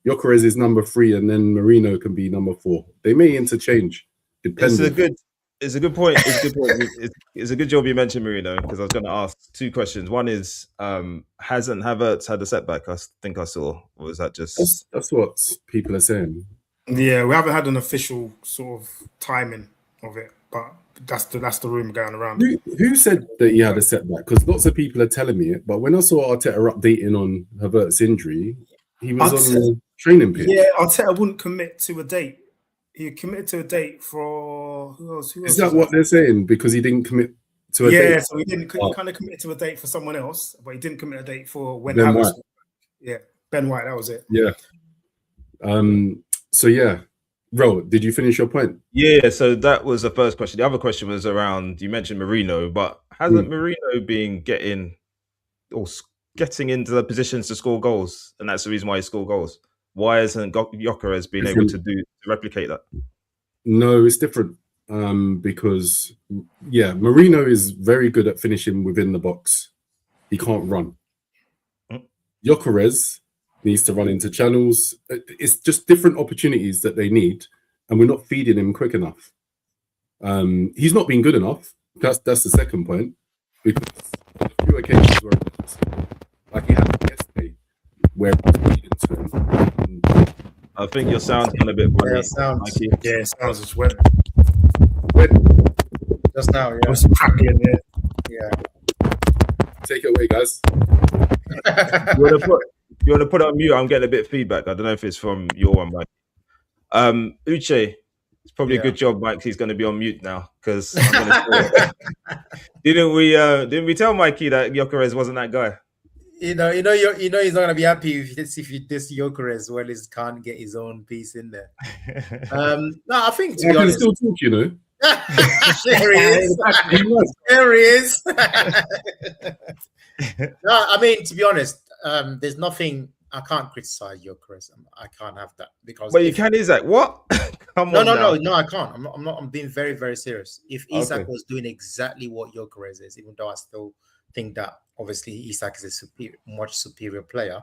Gyökeres is number 3, and then Merino can be number 4. They may interchange.
It's a good point. It's a good job you mentioned Merino, because I was going to ask 2 questions. One is, hasn't Havertz had a setback? I think I saw. Or was that just...
That's what people are saying.
Yeah, we haven't had an official sort of timing of it, but that's the rumor going around.
Who said that he had a setback? Because lots of people are telling me it, but when I saw Arteta updating on Havertz's injury, he was on the training pitch.
Yeah, Arteta wouldn't commit to a date. He committed to a date for who else?
Is that what they're saying? Because he didn't commit to a date?
Yeah, so he kind of committed to a date for someone else, but he didn't commit a date for when Havertz. Yeah, Ben White, that was it.
Yeah. So yeah. Ro, did you finish your point?
Yeah, so that was the first question. The other question was around, you mentioned Merino, but hasn't Merino been getting into the positions to score goals? And that's the reason why he scored goals. Why hasn't Gyökeres been able to replicate that?
No, it's different. Because Merino is very good at finishing within the box. He can't run. Gyökeres needs to run into channels. It's just different opportunities that they need, and we're not feeding him quick enough. He's not been good enough. That's the second point. Because on a few occasions where like he had yesterday, where it was feeding to him.
I think your sound's gone a bit funny.
It sounds just wet.
Just now, yeah.
It's cracky in there. Yeah.
Take it away, guys.
You want to put it on mute? I'm getting a bit of feedback. I don't know if it's from your one, Mike. Uche, it's probably a good job, Mike. He's going to be on mute now, because didn't we tell Mikey that Gyökeres wasn't that guy?
You know, he's not gonna be happy if you diss Gyökeres well. He can't get his own piece in there. No, I think to be honest,
still talk, you know.
There he is. There he is. No, I mean, to be honest, there's nothing. I can't criticize Gyökeres. I can't have that because.
But you can, Isak. What?
No, I can't. I'm not. I'm being very, very serious. If Isak was doing exactly what Gyökeres is, even though I still think that obviously Isak is a much superior player.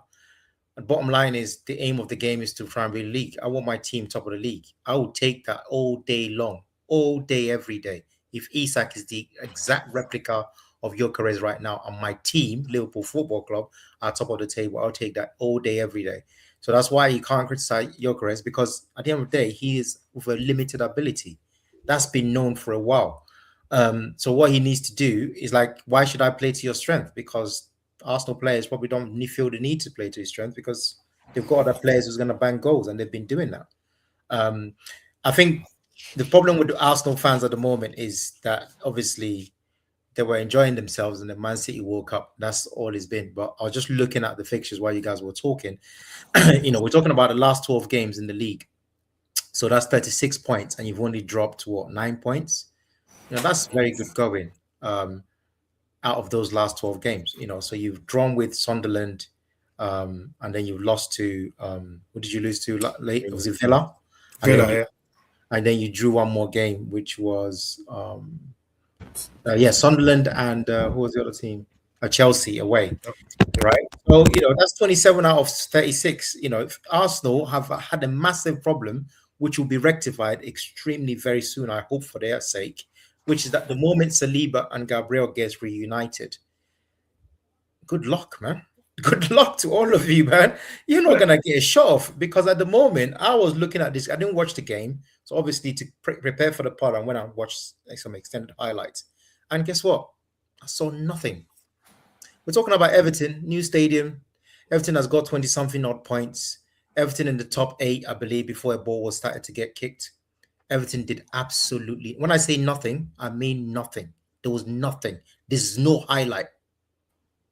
And bottom line is the aim of the game is to try and win the league. I want my team top of the league. I will take that all day long, all day, every day. If Isak is the exact replica of Gyökeres right now, and my team, Liverpool Football Club, are top of the table, I'll take that all day, every day. So that's why you can't criticize Gyökeres, because at the end of the day, he is with a limited ability. That's been known for a while. So what he needs to do is why should I play to your strength? Because Arsenal players probably don't feel the need to play to his strength because they've got other players who's going to bang goals, and they've been doing that. I think the problem with the Arsenal fans at the moment is that obviously they were enjoying themselves and the Man City woke up. That's all it's been. But I was just looking at the fixtures while you guys were talking. We're talking about the last 12 games in the league. So that's 36 points, and you've only dropped, 9 points? That's very good going out of those last 12 games. So you've drawn with Sunderland, and then you've lost to, what did you lose to late? Was it Villa? And then you drew one more game, which was Sunderland and who was the other team? Chelsea away, right? So that's 27 out of 36. If Arsenal have had a massive problem, which will be rectified extremely very soon, I hope, for their sake, which is that the moment Saliba and Gabriel gets reunited, good luck, man. Good luck to all of you, man. You're not gonna get a shot off, because at the moment I was looking at this. I didn't watch the game, so obviously to prepare for the pod, I went and watched some extended highlights. And guess what? I saw nothing. We're talking about Everton, new stadium. Everton has got 20-something odd points. Everton in the top 8, I believe, before a ball was started to get kicked. Everton did absolutely, when I say nothing, I mean nothing. There was nothing. There's no highlight.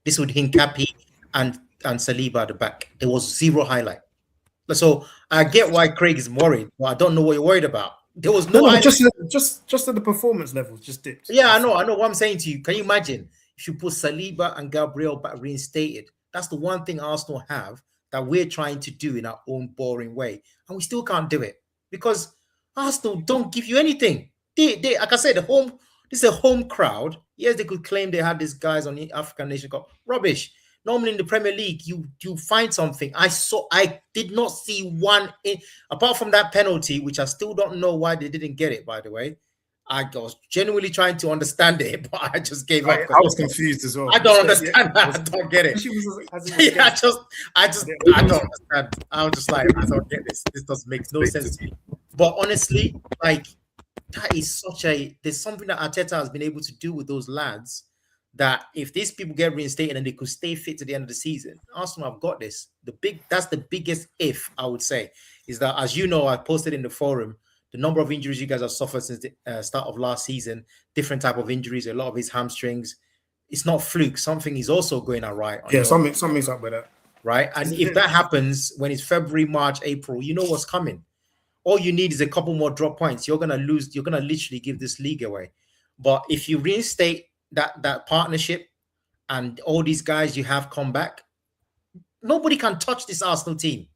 This would Hincapi and Saliba at the back. There was zero highlight. So I get why Craig is worried, but I don't know what you're worried about. There was no
just at the performance level, just dipped.
Yeah, I know what I'm saying to you. Can you imagine if you put Saliba and Gabriel back reinstated? That's the one thing Arsenal have that we're trying to do in our own boring way, and we still can't do it because Arsenal don't give you anything. They like I said, this is a home crowd. Yes, they could claim they had these guys on the African Nation Cup. Rubbish. Normally in the Premier League, you find something. I did not see one apart from that penalty, which I still don't know why they didn't get it, by the way. I was genuinely trying to understand it, but I just gave up.
I was confused as well.
I don't understand that. I don't get it. I don't understand. I was just like, I don't get this. This doesn't make no sense to me. But honestly, like, that is there's something that Arteta has been able to do with those lads, that if these people get reinstated and they could stay fit to the end of the season, Arsenal have got this. That's the biggest if, I would say, is that, as you know, I posted in the forum, the number of injuries you guys have suffered since the start of last season, different type of injuries, a lot of his hamstrings. It's not fluke. Something is also going on right.
Yeah, something's up with that.
Right? And if that happens when it's February, March, April, you know what's coming. All you need is a couple more drop points. You're going to lose. You're going to literally give this league away. But if you reinstate that partnership and all these guys you have come back, nobody can touch this Arsenal team.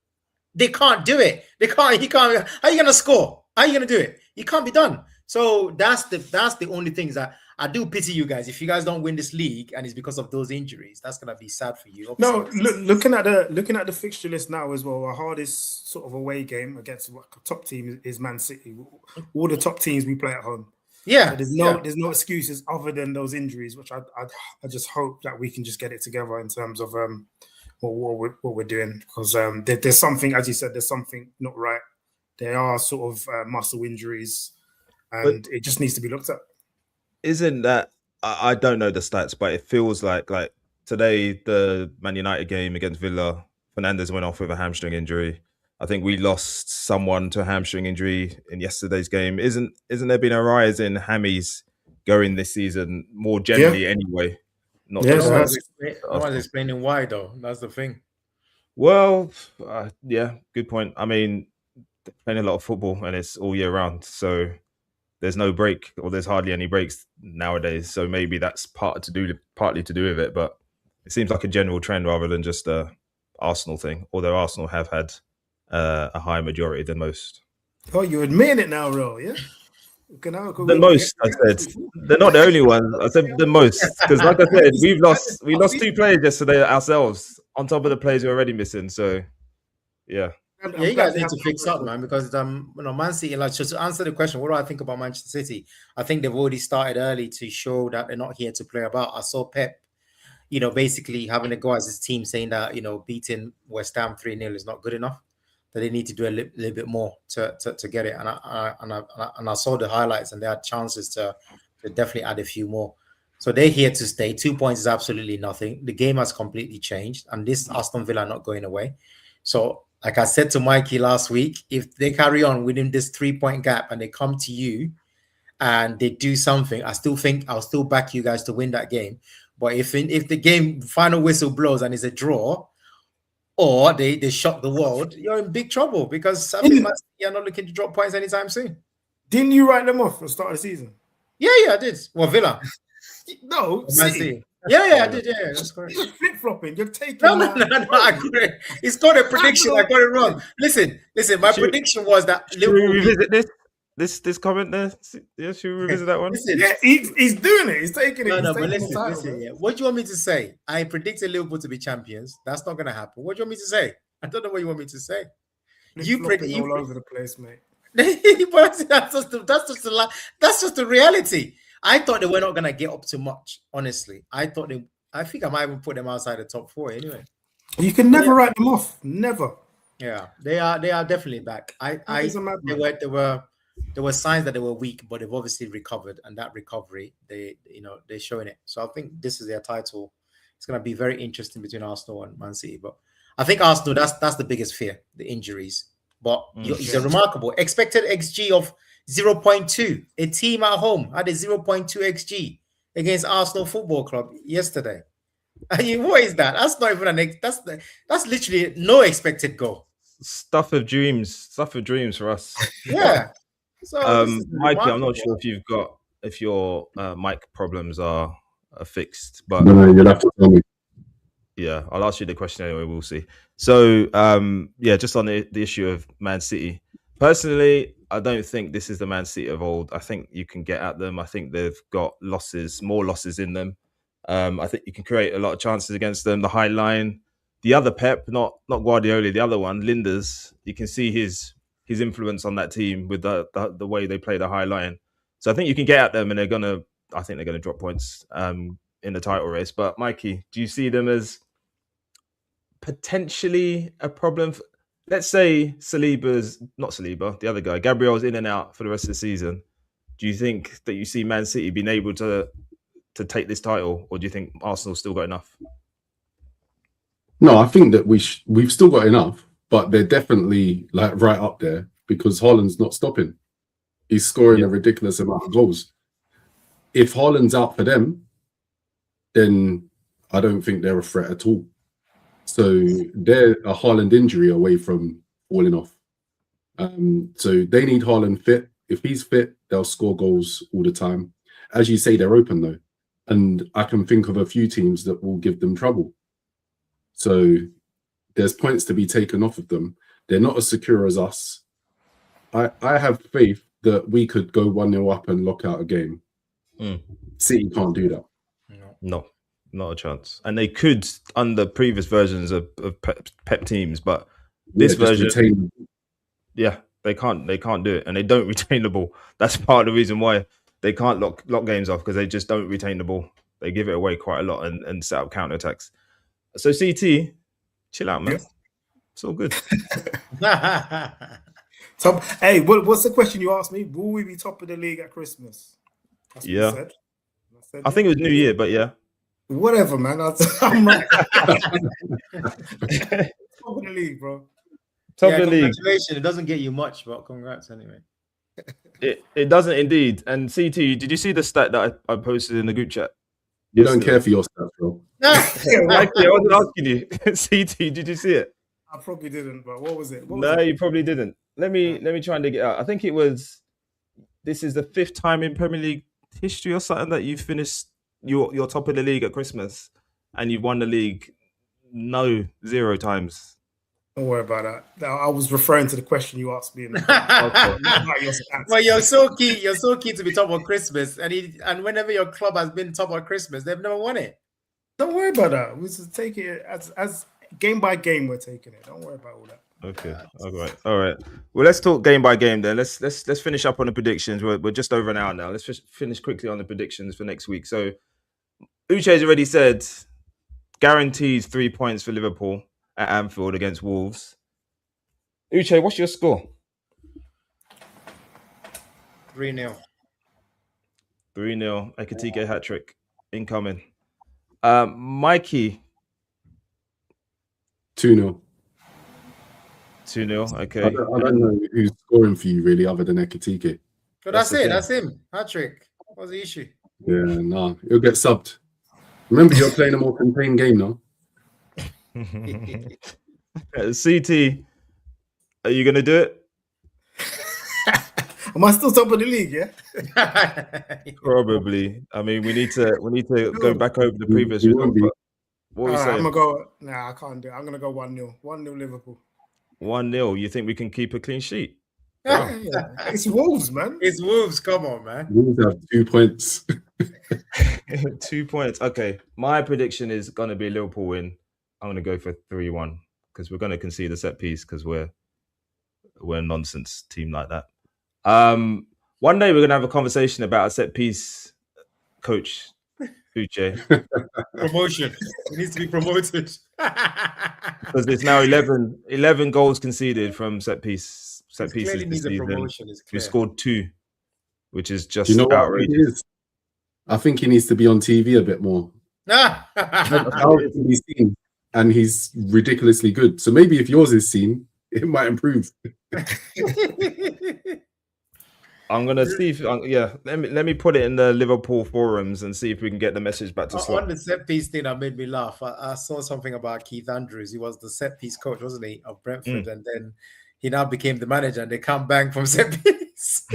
They can't do it. They can't. You can't. How are you going to score? How are you going to do it? You can't be done. So that's the only things that I do pity you guys. If you guys don't win this league and it's because of those injuries, that's going to be sad for you.
Obviously. No, looking at the fixture list now as well, our hardest sort of away game against a top team is Man City. All the top teams we play at home.
Yeah,
so there's no excuses other than those injuries, which I just hope that we can just get it together in terms of what we're doing, because there's something, as you said, there's something not right. There are sort of muscle injuries, and it just needs to be looked at.
Isn't that, I don't know the stats, but it feels like today, the Man United game against Villa, Fernandes went off with a hamstring injury. I think we lost someone to a hamstring injury in yesterday's game. Isn't there been a rise in hammies going this season more generally anyway?
No one's explaining why, though. That's the thing.
Well, good point. I mean, they're playing a lot of football and it's all year round, so there's no break, or there's hardly any breaks nowadays. So maybe that's partly to do with it, but it seems like a general trend rather than just a Arsenal thing. Although Arsenal have had a higher majority than most.
Oh, you're admitting it now, Ro, yeah?
The most, I said. They're not the only ones. I said the most. Because like I said, we lost 2 players yesterday ourselves, on top of the players we're already missing. So, yeah.
Yeah, you guys need to fix up, man, because Man City, like, just to answer the question, what do I think about Manchester City? I think they've already started early to show that they're not here to play about. I saw Pep, basically having a go as his team, saying that, beating West Ham 3-0 is not good enough, that they need to do a little bit more to get it. And I saw the highlights, and they had chances to definitely add a few more. So they're here to stay. 2 points is absolutely nothing. The game has completely changed, and this Aston Villa are not going away. So, like I said to Mikey last week, if they carry on within this 3-point gap and they come to you and they do something, I still think I'll still back you guys to win that game. But if the game final whistle blows and it's a draw, or they shock the world, you're in big trouble, because I think you're not looking to drop points anytime soon.
Didn't you write them off at the start of the season?
Yeah, I did. Well, Villa.
No,
City. Yeah, I did. Yeah, that's correct.
You're flip-flopping. You're taking.
No, I agree. It's got a prediction. I got it wrong. Listen. My prediction was that
Liverpool. Should we revisit this comment there? Yeah, should we revisit that one?
Listen, yeah, he's doing it. He's taking it.
No, but listen. Yeah. What do you want me to say? I predicted Liverpool to be champions. That's not going to happen. What do you want me to say? I don't know what you want me to say. You predict
all over the place, mate.
But that's just the reality. I thought they were not going to get up to much. Honestly, I think I might even put them outside the top 4 anyway.
You can never write them off. Never.
Yeah, they are definitely back. There were signs that they were weak, but they've obviously recovered, and that recovery, they're showing it. So I think this is their title. It's going to be very interesting between Arsenal and Man City. But I think Arsenal, that's the biggest fear, the injuries. But it's a remarkable expected XG of 0.2. A team at home had a 0.2 XG against Arsenal Football Club yesterday. I mean, what is that? That's not even that's literally no expected goal.
Stuff of dreams for us.
Yeah. So
Mikey, I'm not sure if your mic problems are fixed, but
no, you'll have to tell me.
Yeah, I'll ask you the question anyway. We'll see. So, just on the issue of Man City, personally, I don't think this is the Man City of old. I think you can get at them. I think they've got more losses in them. I think you can create a lot of chances against them. The high line, the other Pep, not Guardiola, the other one, Linders. You can see his influence on that team with the way they play the high line. So I think you can get at them, and I think they're gonna drop points in the title race. But Mikey, do you see them as potentially a problem? Let's say the other guy, Gabriel's in and out for the rest of the season. Do you think that you see Man City being able to take this title, or do you think Arsenal still got enough?
No, I think that we've still got enough, but they're definitely like right up there, because Haaland's not stopping. He's scoring a ridiculous amount of goals. If Haaland's out for them, then I don't think they're a threat at all. So they're a Haaland injury away from falling off. So they need Haaland fit. If he's fit, they'll score goals all the time. As you say, they're open though. And I can think of a few teams that will give them trouble. So there's points to be taken off of them. They're not as secure as us. I have faith that we could go 1-0 up and lock out a game. City can't do that.
No, not a chance. And they could under previous versions of Pep teams, but this version, they can't do it, and they don't retain the ball. That's part of the reason why they can't lock games off, because they just don't retain the ball. They give it away quite a lot and set up counterattacks. So CT, chill out, man. It's all good.
Top. Hey, what's the question you asked me? Will we be top of the league at Christmas? That's what I said.
I think it was New Year, but yeah.
Whatever, man. I'm right. Top of the league, bro.
Top of the league.
Congratulations. It doesn't get you much, but congrats anyway.
It doesn't indeed. And CT, did you see the stat that I posted in the group chat?
You don't care for your stats, bro.
I wasn't asking you. CT, did you see it?
I probably didn't, but what was it?
You probably didn't. Let me try and dig it out. I think this is the 5th time in Premier League history or something that you've finished your top of the league at Christmas, and you've won the league 0 times.
Don't worry about that. I was referring to the question you asked me.
Well, you're so keen to be top of Christmas, and whenever your club has been top of Christmas, they've never won it.
Don't worry about that. We just take it as game by game. We're taking it. Don't worry about all that.
Okay. All right. Well, let's talk game by game then. Let's finish up on the predictions. We're just over an hour now. Let's just finish quickly on the predictions for next week. So, Uche's already said guarantees 3 points for Liverpool at Anfield against Wolves. Uche, what's your score?
3-0.
3-0. Ekitike hat-trick incoming. Mikey.
2-0.
2-0, okay.
I don't know who's scoring for you really, other than Ekitike.
So that's
the
it.
thing.
That's him. Hat-trick. What's the issue?
Yeah, nah, he'll get subbed. Remember, you're playing a more contained game now.
CT, are you going to do it?
Am I still top of the league? Yeah.
Probably. I mean, we need to go back over the previous
You won't
result.
be.
But what are we
All right, I'm
saying?
gonna go. Nah, I can't do it. I'm gonna go 1-0. 1-0 Liverpool.
1-0. You think we can keep a clean sheet?
Yeah. It's Wolves, man.
It's Wolves. Come on, man.
Wolves have 2 points.
2 points. Okay. My prediction is going to be Liverpool win. I'm going to go for 3-1 because we're going to concede a set piece because we're a nonsense team like that. One day we're going to have a conversation about a set piece coach, Uche,
Promotion. It needs to be promoted.
because it's now 11 goals conceded from set pieces
Clearly
this
needs a
season.
promotion. It's
We
clear.
scored 2, which is just
Do you know what it
outrageous.
is? I think he needs to be on TV a bit more. How can be seen? And he's ridiculously good. So maybe if yours is seen, it might improve.
I'm gonna see if let me put it in the Liverpool forums and see if we can get the message back to
On
Slot.
the set piece thing that made me laugh, I saw something about Keith Andrews. He was the set piece coach, wasn't he, of Brentford? And then he now became the manager and they can't bang from set piece.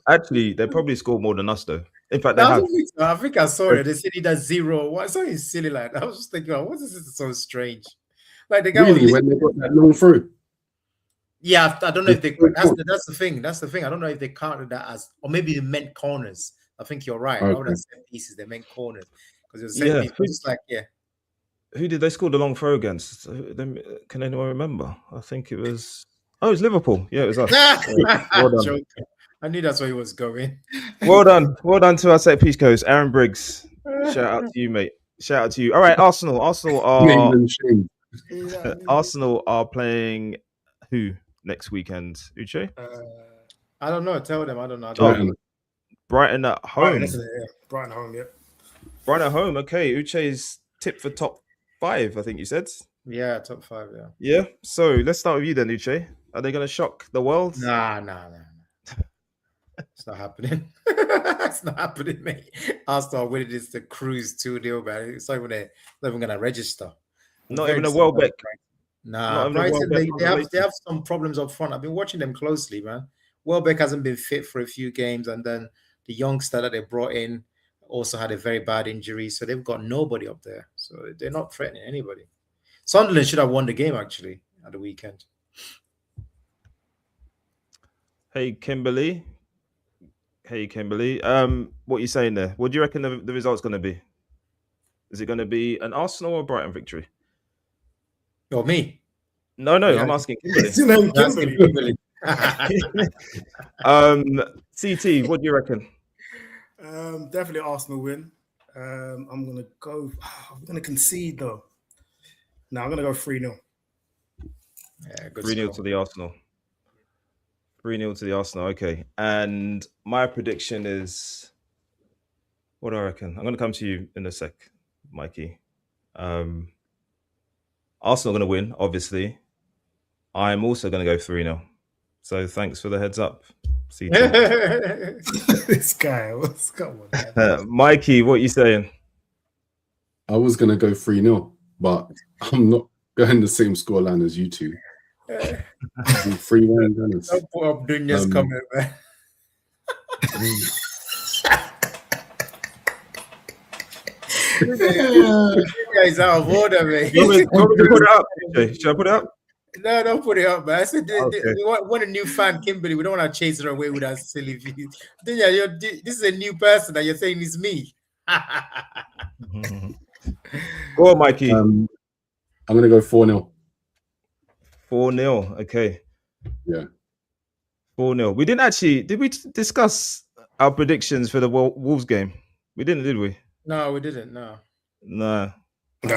Actually, they probably scored more than us though. In fact, they have.
I think I saw it. They said he does 0. Why something silly like that? I was just thinking, what is this so strange? Like the guy
Really,
was
when they got that long through.
Yeah, I don't know if they. That's the thing. That's the thing. I don't know if they counted that as, or maybe they meant corners. I think you're right.
Okay.
Rather than set pieces, they meant corners because it was set piece. It's like
Who did they score the long throw against? Can anyone remember? I think it was. Oh, it was Liverpool. Yeah, it was us. Well done.
I knew that's where he was going.
Well done to our set piece coach, Aaron Briggs. Shout out to you, mate. Shout out to you. All right, Arsenal are playing who next weekend? Uche?
I don't know. Tell them. I don't know.
Brighton at home.
Brighton at home. Yeah.
Brighton at home. Okay, Uche's tip for top 5. I think you said.
Yeah, top 5. Yeah.
Yeah. So let's start with you then, Uche. Are they going to shock the world?
Nah. It's not happening. It's not happening, mate. Arsenal winning this the cruise 2-0, man. It's not even going to register.
Not even a Welbeck.
Nah, Brighton, they have some problems up front. I've been watching them closely, man. Welbeck hasn't been fit for a few games, and then the youngster that they brought in also had a very bad injury, so they've got nobody up there. So they're not threatening anybody. Sunderland should have won the game, actually, at the weekend.
Hey, Kimberly. What are you saying there? What do you reckon the result's going to be? Is it going to be an Arsenal or Brighton victory?
Or me?
No, yeah. I'm asking Kimberly.
Kimberly.
CT, what do you reckon?
Definitely Arsenal win. I'm going to go... I'm going to concede, though. No, I'm going to go 3-0.
Yeah, good
3-0 to the Arsenal. 3-0 to the Arsenal, okay. And my prediction is... What do I reckon? I'm going to come to you in a sec, Mikey. Arsenal going to win, obviously. I'm also going to go 3-0. So thanks for the heads up, CT.
This guy, what's going on?
Mikey, what are you saying?
I was going to go 3-0, but I'm not going the same scoreline as you two. 3-1 Dennis.
Don't put up Dunya's comment, man. You guys out of order, man.
You want me to put it up? Should I put it up?
No, don't put it up, man. I said
Okay.
we want a new fan, Kimberly. We don't want to chase her away with our silly views. Dunya, this is a new person that you're saying is me.
Go on, Mikey.
I'm going to go 4-0.
4-0. Okay.
Yeah.
4-0. We didn't actually... Did we discuss our predictions for the Wolves game? We didn't, did we?
No, we didn't. No.
I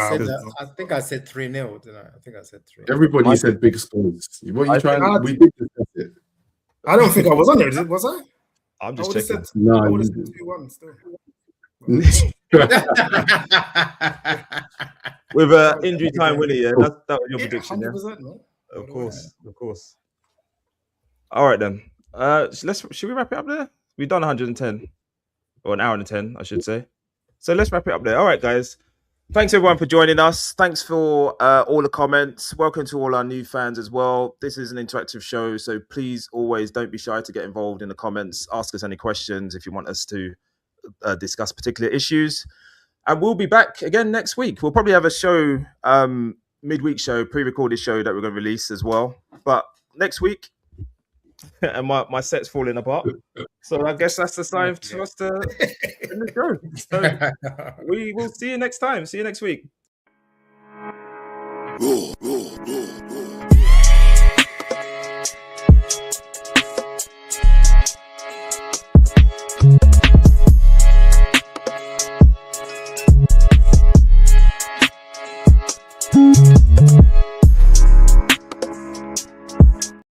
think I said 3-0, didn't I? I think I said 3.
Everybody said big scores. What are you trying? We did discuss it.
I don't think I was on there. Was I?
I'm just checking.
No,
I would have said 2-1 still.
With an injury time winner, yeah. That was your prediction, yeah?
100%, man.
Of course. All right, then. Should we wrap it up there? We've done 110 or an hour and 10, I should say. So let's wrap it up there. All right, guys. Thanks everyone for joining us. Thanks for all the comments. Welcome to all our new fans as well. This is an interactive show, so please always don't be shy to get involved in the comments. Ask us any questions if you want us to discuss particular issues. And we'll be back again next week. We'll probably have a show, midweek show, pre-recorded show that we're going to release as well. But next week, and my set's falling apart. So I guess that's the sign for us to end the show. So we will see you next time. See you next week.